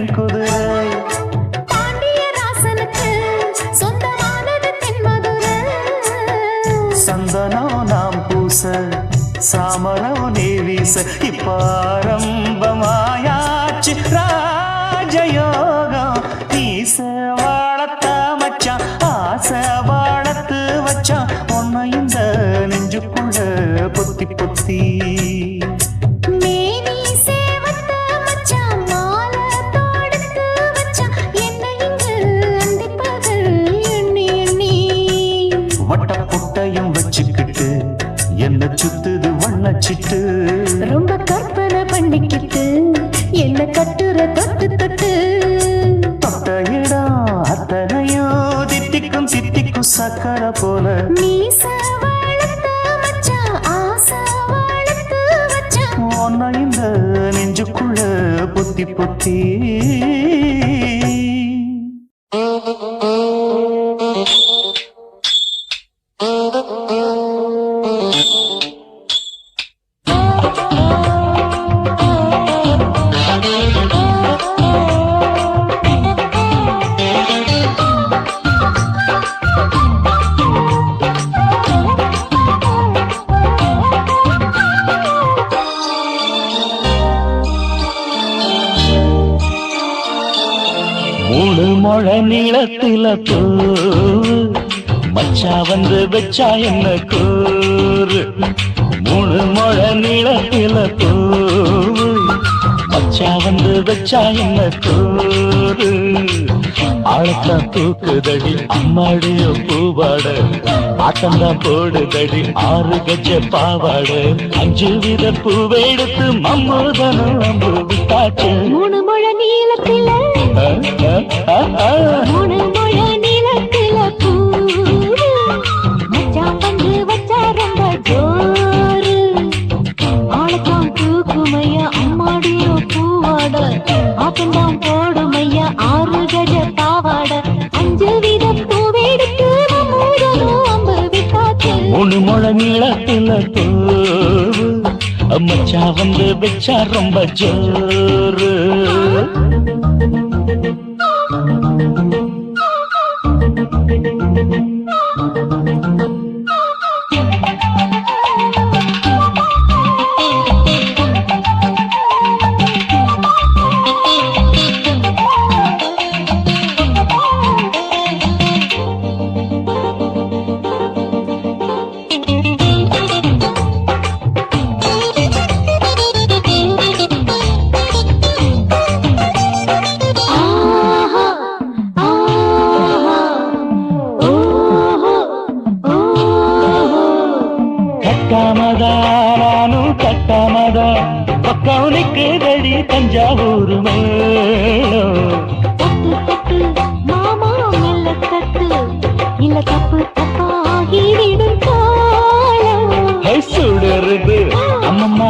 Speaker 11: பெண் குதிரை.
Speaker 4: பாண்டிய ராசனுக்கு சொந்தமானது தென்மதுரை.
Speaker 11: சந்தனம் நாம் பூச சாமரம் நீ வீச இப்ப ஆரம்பமாயாச்சு ராஜயோகம். ஈச வாழத்த மச்சான் ஆசை வாழத்து வச்சான் உன்னை இந்த நெஞ்சுக்குள்ள பொத்தி பொத்தி.
Speaker 4: மேனி சேவத்த மச்சான் மாலை தொடுத்து வச்சான் என்னை இங்கு அந்திப்பகல் எண்ணி எண்ணி.
Speaker 11: வட்ட புட்டையும் வச்சுக்கிட்டு என்ன சுத்துது வண்ணச்சிட்டு.
Speaker 4: ரொம்ப கற்பனை பண்ணிக்கிட்டு என்ன கட்டுற தொட்டு தொட்டு.
Speaker 11: தொட்ட இடம் அத்தனையோ தித்திக்கும் தித்திக்கும் சக்கரை போல.
Speaker 4: மீச வளர்த்த மச்சான் ஆசை வளர்த்து வச்சான்
Speaker 11: உன்னை இந்த நெஞ்சுக்குள்ள பொத்தி பொத்தி. மூணு முழ நீளத்தில பூ மச்சா வந்து வச்சா என்ன கூறு. மூணு முழ நீளத்தில பூ மச்சா வந்து வச்சா என்ன கூறு. ஆழத்தான் தூக்குதடி அம்மாடிய பூவாட ஆட்டம்தான் போடுதடி 6 கஜ பாவாட. 5 வித பூவை எடுத்து மம்மூதனும் அம்பு விட்டாச்சு.
Speaker 4: 3 முழ நீளத்தில 3 முழ நீளத்தில பூ மச்சான் வந்து வச்சா ரொம்ப ஜோரு. ஆளத்தான் தூக்குமையா அம்மாடிய பூவாட ஆட்டம்தான் போடுமையா 6 கஜ பாவாட. 5 வித பூவை எடுத்து மம்மூதனும் அம்பு விட்டாச்சு.
Speaker 11: 3 முழ நீளத்தில பூ மச்சா வந்து வச்சா ரொம்ப ஜோரு. கட்டாமதா பக்கம் நிற்குதடி தஞ்சாவூர் மேளம்.
Speaker 4: தட்டு மாமா மெல்ல தட்டு இல்ல தப்பு தப்பாகிவிடும் காலம்.
Speaker 11: சுடுறது அம்மம்மா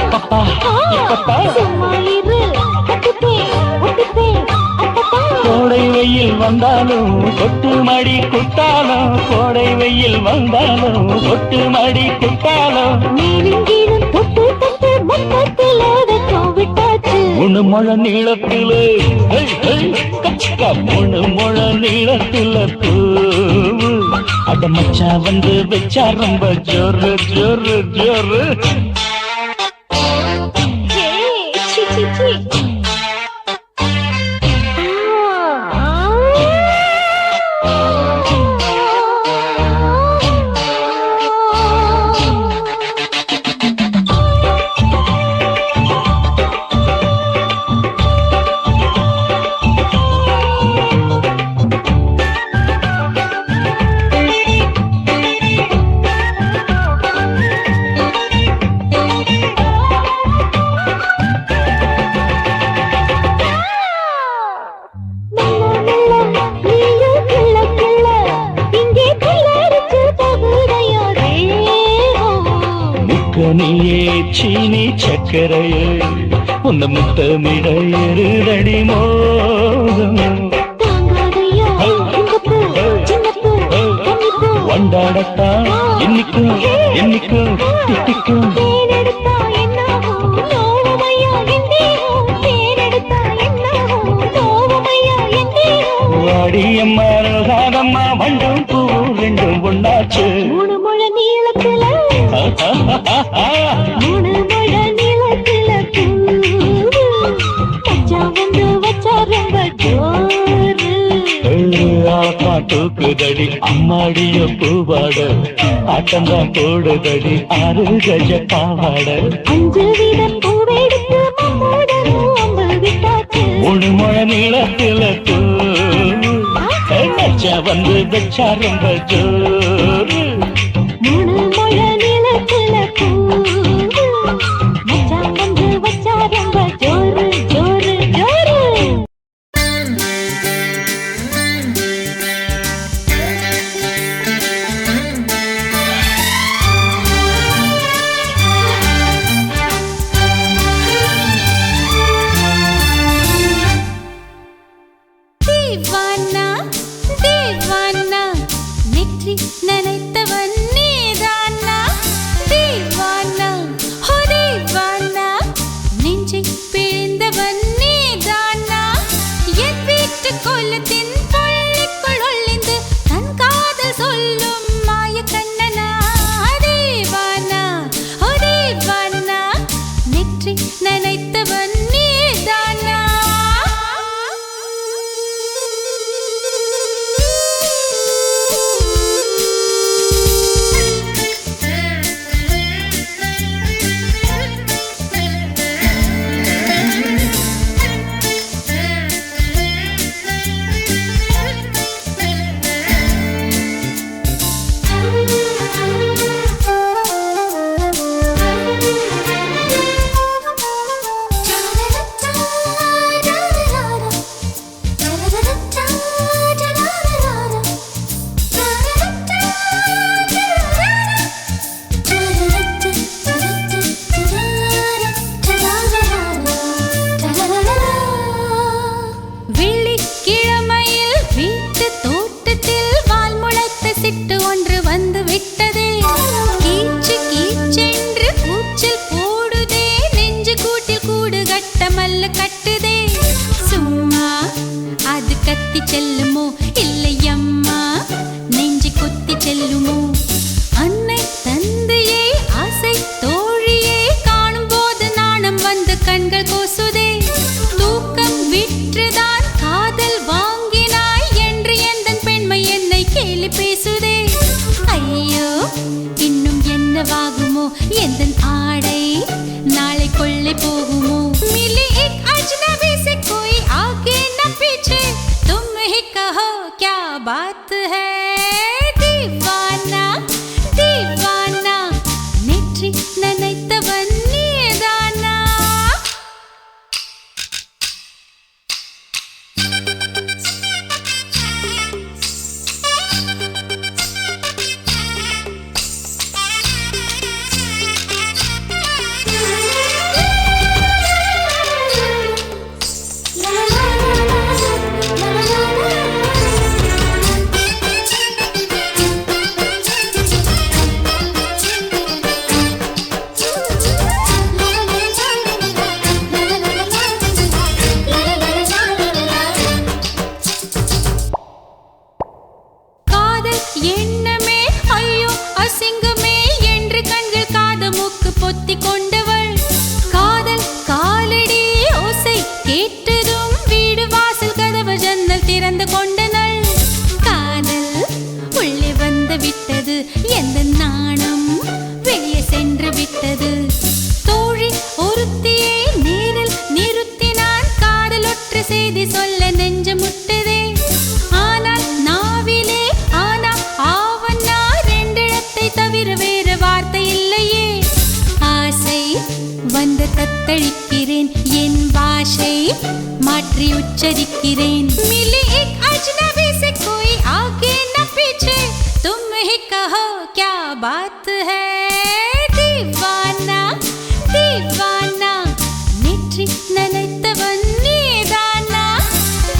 Speaker 11: அப்பப்பா இப்பப்பா.
Speaker 4: சும்மா இரு கட்டுப்பேன் ஒட்டுப்பேன் அப்பப்பா.
Speaker 11: கோடை வெயில் வந்தாலும் கொட்டு மடி குத்தாலும். கோடை வெயில் வந்தாலும் கொட்டு மடி குத்தாலும்.
Speaker 4: மேலும் கீழும் தொட்டு தொட்டு மொத்தத்தில் வெக்கம் விட்டாச்சு.
Speaker 11: 3 முழ நீளத்திலே 3 முழ நீளத்தில பூவு அட மச்சா வந்து வச்சா ரொம்ப ஜோரு ஜோரு ஜோரு.
Speaker 4: சி சி சி.
Speaker 11: நீயே சீனி சக்கரையே உன்ன முத்தமிட எருதடி மோகம். வண்டாடத்தான் என்னைக்கும் என்னைக்கும் திட்டிக்கும். அடியம்மா ரோசாதம்மா வண்டும் பூவும் ரெண்டும் ஒண்ணாச்சு.
Speaker 8: 3 முழ நீளத்துல 3 முழ நீளத்துல மச்சான் வந்து வச்சா ரொம்ப ஜோரு.
Speaker 11: ஆத்தா தூக்குதடி அம்மாடிய பூவாட ஆட்டந்தான் போடுதடி 6 கஜ பாவாட.
Speaker 8: 5 வீத பூவெடுத்து மம்மோடனும் அம்பு விட்டாச்சு.
Speaker 11: 3 முழ நீளத்துல மச்சா வந்து வச்சா ரொம்ப ஜோரு.
Speaker 8: 3 முழ நீளத்துல மச்சான் வந்து வச்சா ரொம்ப ஜோரு ஜோரு ஜோரு. தேவானா தேவானா நெற்றி நனைத்தவன் நீதானா. தேவானா ஹோ தேவானா நெஞ்சை பிழிந்தவன் நீதானா. என் வீட்டு கோலத்தின் பள்ளிக்குள் ஒளிந்து தன் காதல் சொல்லும் மாய கண்ணனா. தேவானா ஹோ தேவானா நெற்றி நனைத்தவன் நீதானா. வெள்ளிக்கிழமையில் வீட்டு தோட்டத்தில் வால் முளைத்த சிட்டு ஒன்று வந்து விட்டதே. கீச்சு கீச்சென்று கூச்சல் போடுதே. நெஞ்சு கூட்டில் கூடு கட்ட மல்ல கட்டுதே. சும்மா அது கத்தி செல்லுமோ இல்லையம்மா நெஞ்சு கொத்தி செல்லுமோ. அன்னை தந்தையே ஆசை தோழியே காணும் போது நாணம் வந்து கண்கள் கோசுதே. தூக்கம் விற்றுதான் காதல் வாங்கினாய் என்று எந்தன் பெண்மை என்னை கேலி பேசுதே. ஐயோ இன்னும் என்னவாகுமோ எந்தன் ஆடை நாளை கொள்ளை போகுமோ. मिली एक अजनबी से कोई आगे न पीछे तुम ही कहो क्या बात है. दीवाना दीवाना நெற்றி நனைத்தவன் நீதானா. காதல் எண்ணமே ஐயோ அசிங்கமே என்று கண்கள் காது மூக்கு பொத்தி கொண்டவள். காதல் காலடி ஓசை கேட்டதும் வீடு வாசல் கதவு ஜன்னல் திறந்து கொண்டனள். காதல் உள்ளே வந்து விட்டது எந்த நாணம் வெளியே சென்று விட்டது. தோழி ஒருத்தியை நேரில் நிறுத்தினான் காதல் ஒற்ற செய்தி சொல்ல நெஞ்சு முட்டதே. ஆனால் நாவிலே ஆனா ஆவன்னா ரெண்டிடத்தை தவிர வேறு வார்த்தை இல்லையே. ஆசை வந்து தத்தளிக்கிறேன் என் பாஷை மாற்றி உச்சரிக்கிறேன். मिली एक अजनबी से कोई आगे न पीछे तुम ही कहो क्या बात है. दीवाना दीवाना நெற்றி நனைத்தவன் நீதானா.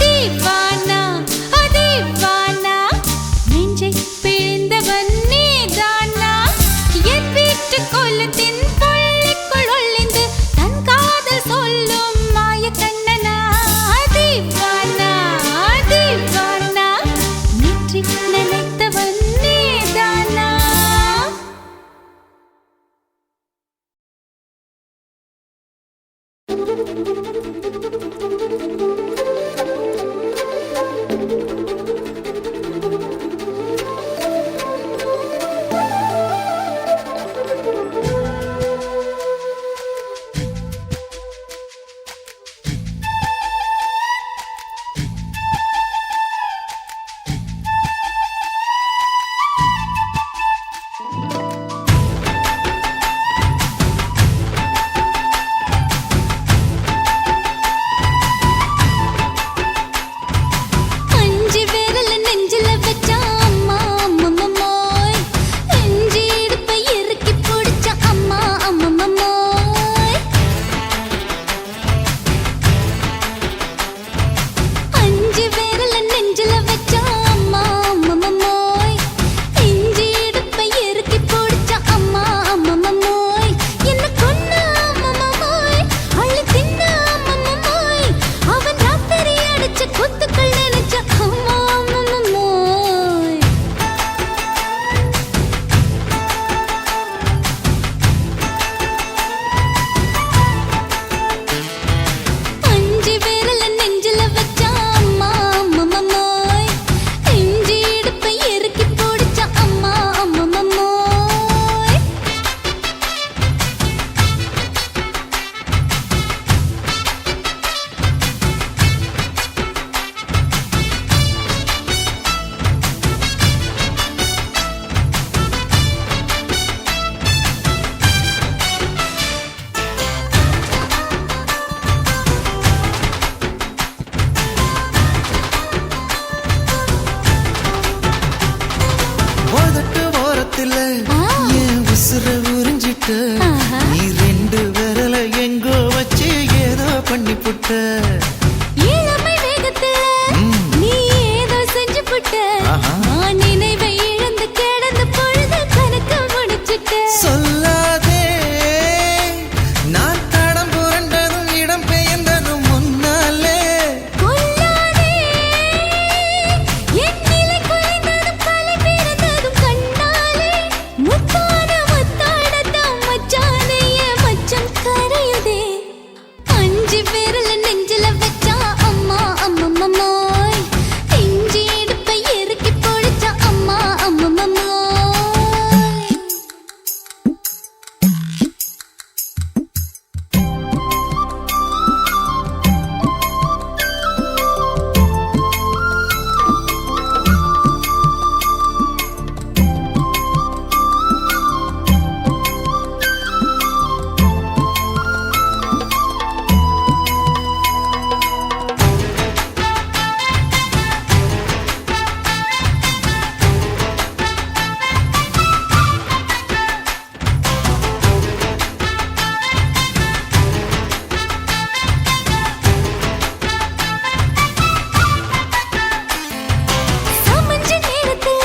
Speaker 8: दीवाना दीवाना நெஞ்சை பிழிந்தவன் நீதானா. என் வீட்டு கோலத்தின் பள்ளிக்குள் ஒளிந்து தன் காதல் சொல்லும் மாய கண்ணனா. दीवाना दीवाना
Speaker 9: புட்ட
Speaker 4: இளமை வேகத்துல நீ ஏதோ செஞ்சு புட்ட நான் நினைவை இழந்து கிடந்து பொழுது கணக்கு முடிச்சிட்ட
Speaker 9: சொல்லாதே நான் தடம் புரண்டதும் இடம் பெயர்ந்ததும் முன்னாலே
Speaker 4: கொல்லாதே என் நிலை குறைந்ததும் கலை பிறந்ததும் கண்ணாலே முத்தான முத்தாடத்தான் மச்சானைய மச்சம் கரையுதே அஞ்சு விரல நெஞ்சில வச்சா அம்மா அம்மம்மோய் இஞ்சி இடுப்பை இறுக்கி பொழிச்சா அம்மா அம்மம்மோய் சமஞ்ச நேரத்துல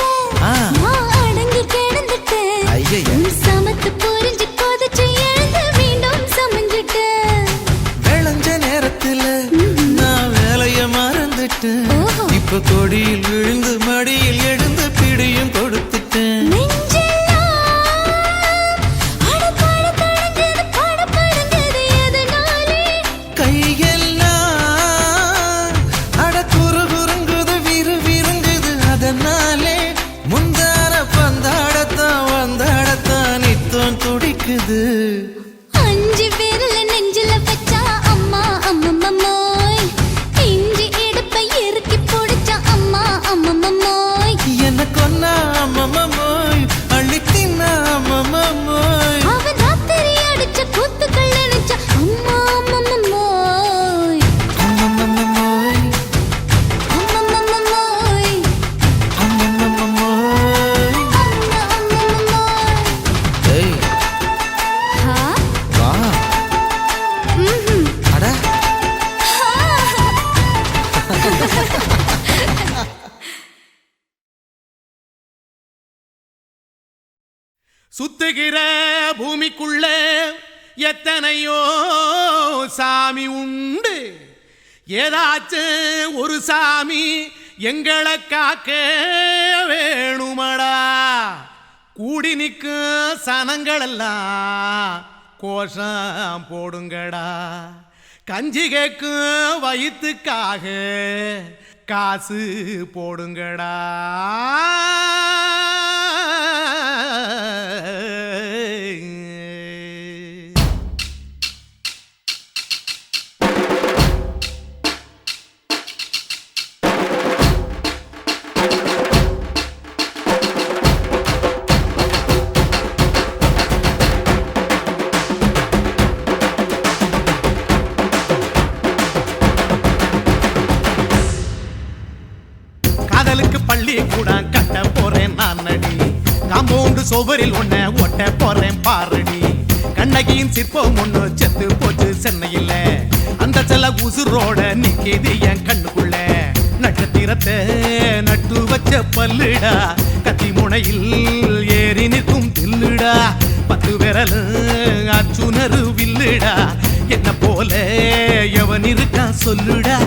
Speaker 4: நான் அடங்கி கிடந்துட்டேன்
Speaker 9: ஐயையே.
Speaker 4: உன் சமத்து புரிஞ்சு கொதிச்சு எழுந்து மீண்டும் சமஞ்சிட்டேன்
Speaker 9: விளைஞ்ச நேரத்துல நான் வேலைய மறந்துட்டேன்
Speaker 4: ஓஹோ.
Speaker 9: இப்ப கொடியில் விழுந்து மடியில் எழுந்து பிடியும் கொடுத்துட்டேன்
Speaker 4: நெஞ்செல்லாம் அடப்பாட தடஞ்சது படபடஞ்சது எதனாலே
Speaker 9: கையெல்லாம் அட குறுகுறுங்குது விறுவிறுங்குது அதனாலே முந்தான பந்தாடத்தான் வந்தாடத்தான் நித்தம் துடிக்குது
Speaker 4: அஞ்சு விரல நெஞ்சில வச்சா அம்மா அம்மம்மோய் இஞ்சி இடுப்பை இறுக்கி பொடிச்சா அம்மா அம்மம்மோய்
Speaker 9: என்ன கொன்னா அம்மம்மோய் அள்ளித்தின்னா அம்மம்மோய்
Speaker 4: அவன் ராத்திரி அடிச்ச கூத்துக்கள் நினைச்ச அம்மா அம்மம்மோய்
Speaker 9: அம்மம்மோய்
Speaker 4: அம்மம்மோய்
Speaker 9: அம்மம்மோய்
Speaker 4: அம்மா அம்மம்மோய்
Speaker 9: ஏய்
Speaker 4: ஹா
Speaker 9: வா
Speaker 4: ம்ஹும்
Speaker 9: அட
Speaker 7: சுத்துகிற பூமிக்குள்ள எத்தனையோ சாமி உண்டு ஏதாச்சும் ஒரு சாமி எங்களை காக்க வேணுமடா கூடி நிற்கும் சனங்களெல்லாம் கோஷம் போடுங்கடா கஞ்சி கேக்கும் வயிற்றுக்காக காசு போடுங்கடா காதலுக்கு பள்ளி கூட கட்ட போறேன் நான் நடி காம்பவுண்டு சோவரில் ஒன்ன ஒட்ட போறேன் பாரடி கண்ணகியின் சிற்பம் ஒண்ணு செத்து போச்சு சென்னையில் அந்த செல்ல உசுரோட நிக்கிது என் கண்ணுக்குள்ள நட்சத்திரத்தை நட்டு வச்ச பல்லுடா கத்தி முனையில் ஏறி நிற்கும் தில்லுடா 10 விரல் அச்சுணரு வில்லுடா என்ன போல எவன் இருக்கான் சொல்லுடா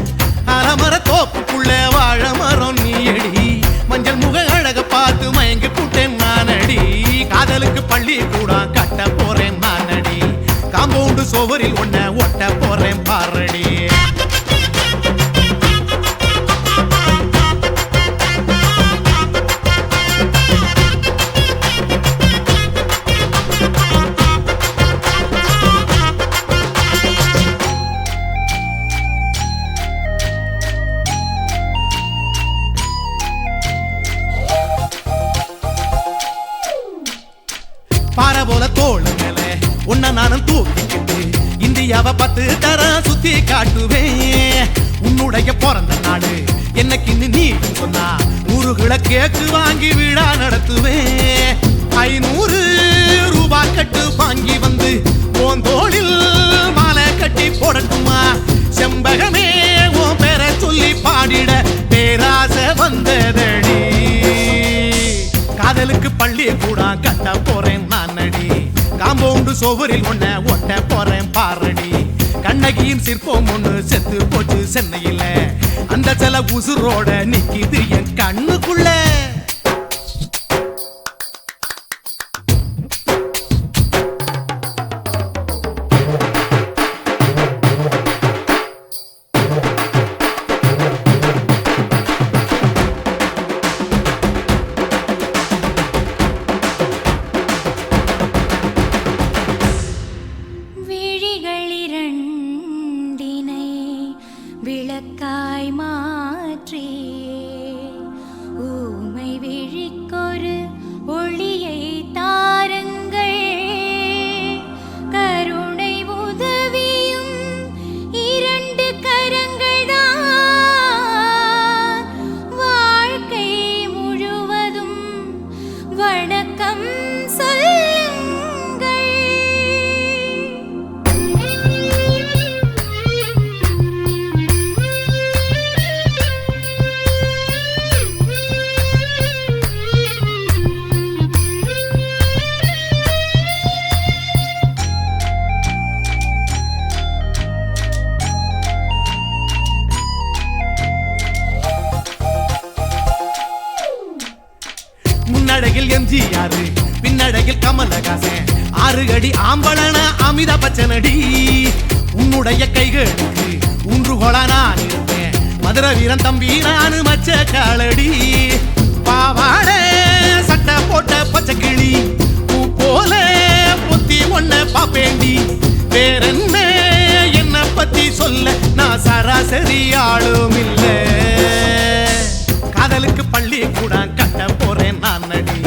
Speaker 7: அலமர தோப்புக்குள்ள வாழ மரம் நீயடி மஞ்சள் முக அழக பார்த்து மயங்கி புட்டேன் நானடி காதலுக்கு பள்ளி கூட கட்ட போறேன் நானடி காம்பவுண்டு சோவரில் ஒன்ன ஒட்ட போறேன் பாரடி பாறை போல தோள் மேல உன்ன நானும் தூக்கிக்கிட்டு இந்தியாவை 10 தரம் சுத்தி காட்டுவேன் உன்னுடைய பிறந்த நாடு என்னைக்கு நீ சொன்னா 100 கேக்கு வாங்கி விழா நடத்துவேன் 500 ரூபாய் கட்டு வாங்கி வந்து உன் தோளில் மாலை கட்டி போட்டு
Speaker 10: போடட்டுமா செம்பகமே உன் பேரை சொல்லி பாடிட பேராசை வந்ததடி காதலுக்கு பள்ளி கூட கட்ட போறேன் நான் அடி காம்பவுண்டு சோவரில் ஒன்ன ஒட்ட போறேன் பாரடி கண்ணகியின் சிற்பம் ஒண்ணு செத்து போச்சு சென்னையில அந்த சில உசுரோட நிக்கிது என் கண்ணுக்குள்ள
Speaker 4: விளக்காய் மாற்றி ஊமை விழிக்கொரு ஒளியை தாருங்கள் கருணை உதவியும் இரண்டு கரங்கள் தான் வாழ்க்கை முழுவதும் வணக்கம்
Speaker 10: முன்னடையில் எம்ஜிஆர் பின்னடையில் கமலஹாசன் 6 அடி ஆம்பளன அமிதாப் பச்சனடி உன்னுடைய கைகளுக்கு ஊன்றுகோலா நான் இருப்பேன் மதுரை வீரன் தம்பி நானு மச்ச காலடி பாவாட சட்டை போட்ட பச்சை கிளி பூ போல பொத்தி ஒன்ன பாப்பேண்டி வேறென்ன என்ன பத்தி சொல்ல நான் சராசரி ஆளும் இல்ல காதலுக்கு பள்ளி கூட கட்ட போறேன் நான் அடி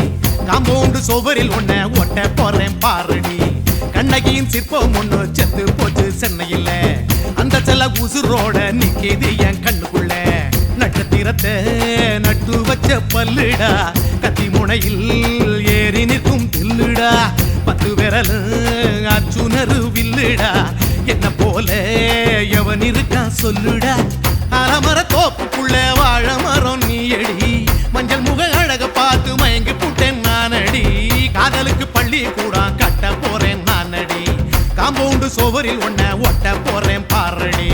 Speaker 10: காம்பவுண்டு சோவரில் ஒன்ன ஒட்ட போறேன் பாரடி கண்ணகியின் சிற்பம் ஒண்ணு செத்து போச்சு சென்னையில அந்த செல்ல உசுரோட நிக்கிது என் கண்ணுக்குள்ள நட்சத்திரத்தை நட்டு வச்ச பல்லுடா கத்தி முனையில் ஏறி நிற்கும் தில்லுடா 10 விரல் அச்சுணரு வில்லுடா என்ன போல எவன் இருக்கான் சொல்லுடா அலமர தோப்புக்குள்ள வாழ மரம் நீ அடி மஞ்சள் முக அழக பார்த்து மயங்கி புட்டேன் நானடி காதலுக்கு பள்ளி கூட கட்ட போறேன் நானடி காம்பவுண்டு சோவரில் ஒன்ன ஒட்ட போறேன் பாரடி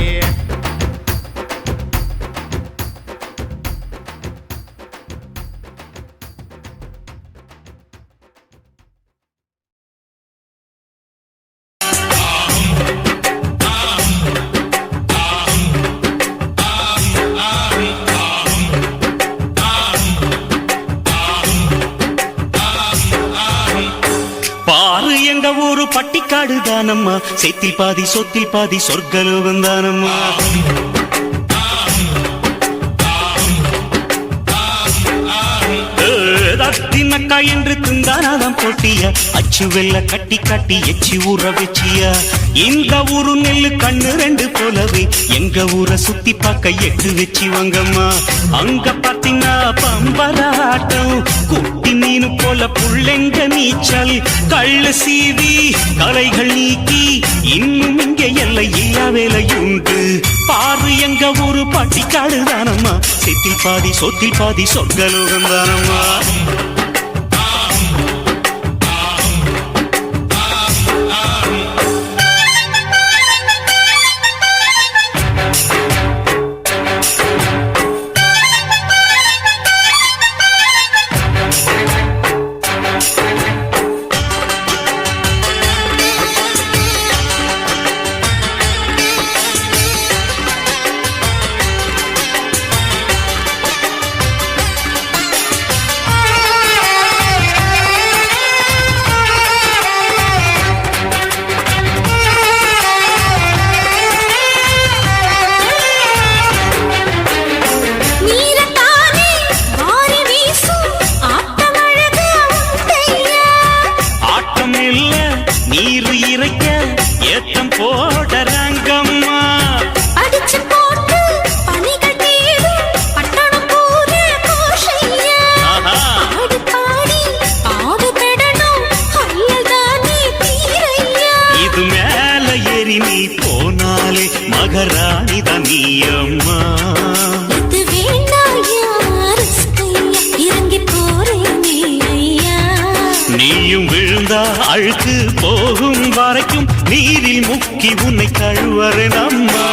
Speaker 2: ஊரு பட்டிக்காடு தானம்மா சேத்தில் பாதி சொத்தில் பாதி சொர்க்கலோகம் தானம்மா தின்னக்கா என்று திந்தானாதான் போட்டியா அச்சு வெல்ல கட்டி கட்டி எச்சி ஊற வச்சியா இந்த ஊரு நெல்லு கண்ணு 2 போலவே எங்க ஊரை சுத்தி பார்க்க 8 வச்சு வாங்கம்மா அங்க பாத்தீங்கன்னா பம்பராட்டம் குட்டி மீனு போல புள்ளெங்க நீச்சல் கள்ள சீவி கலைகள் நீக்கி இன்னும் இங்க எல்லை இல்லா வேலையுண்டு பாரு எங்க ஊரு பட்டிக்காடு தானம்மா சேத்தில் பாதி சொத்தில் பாதி சொர்க்கலோகம் தானம்மா அழுக்கு போகும் வரைக்கும் நீரில் முக்கி உன்னை கழுவறு நம்மா.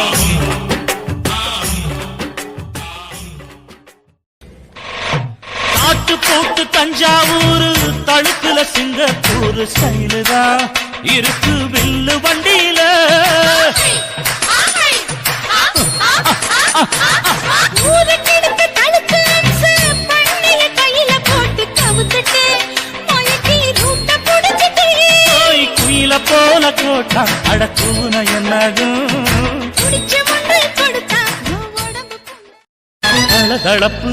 Speaker 10: நாட்டு போட்டு தஞ்சாவூர் தழுக்குல சிங்கப்பூர் ஸ்டைலுதா இருக்கு வில்லு வண்டியில. குயில போல கோட்டா அடக்கூன என்னகும் தளதளப்பு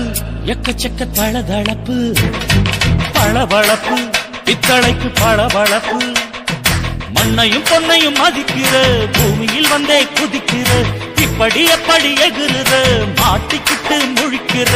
Speaker 10: எக்கச்சக்க தளதளப்பு பளபளப்பு பித்தளைக்கு பளபளப்பு. மண்ணையும் பொன்னையும் மதிக்கிற பூமியில் வந்தே குதிக்கிற இப்படி எப்படி எகுறுற மாட்டிக்கிட்டு முழிக்கிற.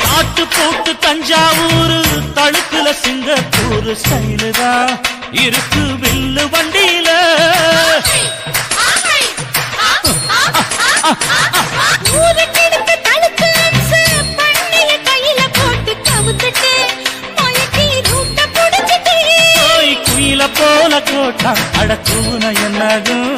Speaker 10: நாட்டு போட்டு தஞ்சாவூர் தழுக்குல சிங்கப்பூர் ஸ்டைலுதா இருக்கு வில்லு வண்டியில. குயில போல கோட்டா அடக்கூன என்னகும்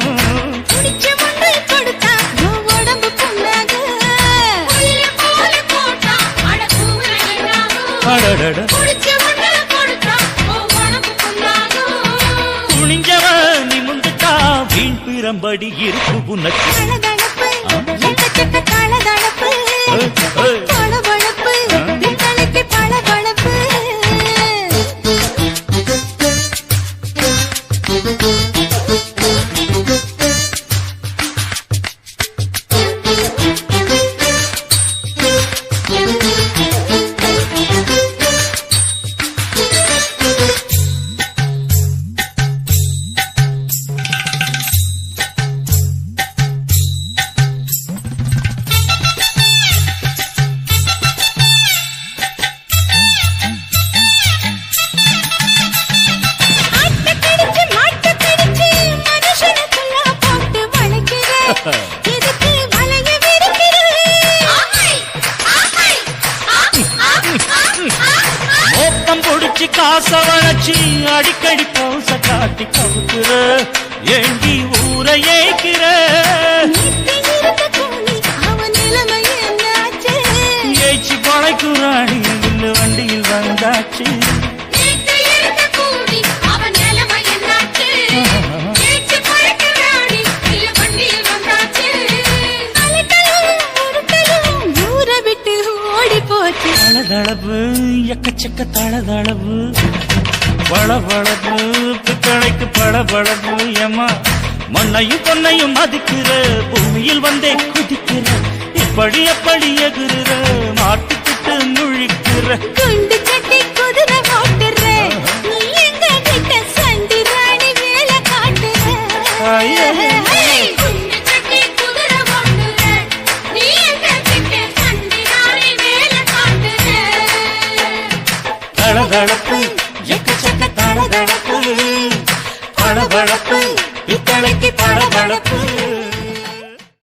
Speaker 10: துணிஞ்சவ நிமுந்துட்டா வீண் பிரம்படி இருக்கு உனக்கு. மோக்கம் பொடிச்சு காச வளச்சி அடிக்கடி பௌச காட்டி கவுக்குற ஏண்டி ஊரை ஏய்க்கிற. ஏய்ச்சி பழைக்குறாடி வில்லு வண்டியில் வந்தாச்சு. தளதளப்பு எக்கச்சக்க தளதளப்பு பளபளப்பு பித்தளைக்கு பளபளப்பு. ஏமா மண்ணையும் பொன்னையும் மதிக்கிற பூமியில் வந்தே குதிக்கிற இப்படி எப்படி எகுறுற மாட்டிக்கிட்டு முழிக்கிற.
Speaker 4: குண்டு சட்டி குதிரை ஓட்டுற நீ எங்க கிட்ட சண்டி ராணி வேலை காட்டுற.
Speaker 10: தளதளப்பு எக்கச்சக்க தளதளப்பு பளபளப்பு பித்தளைக்கு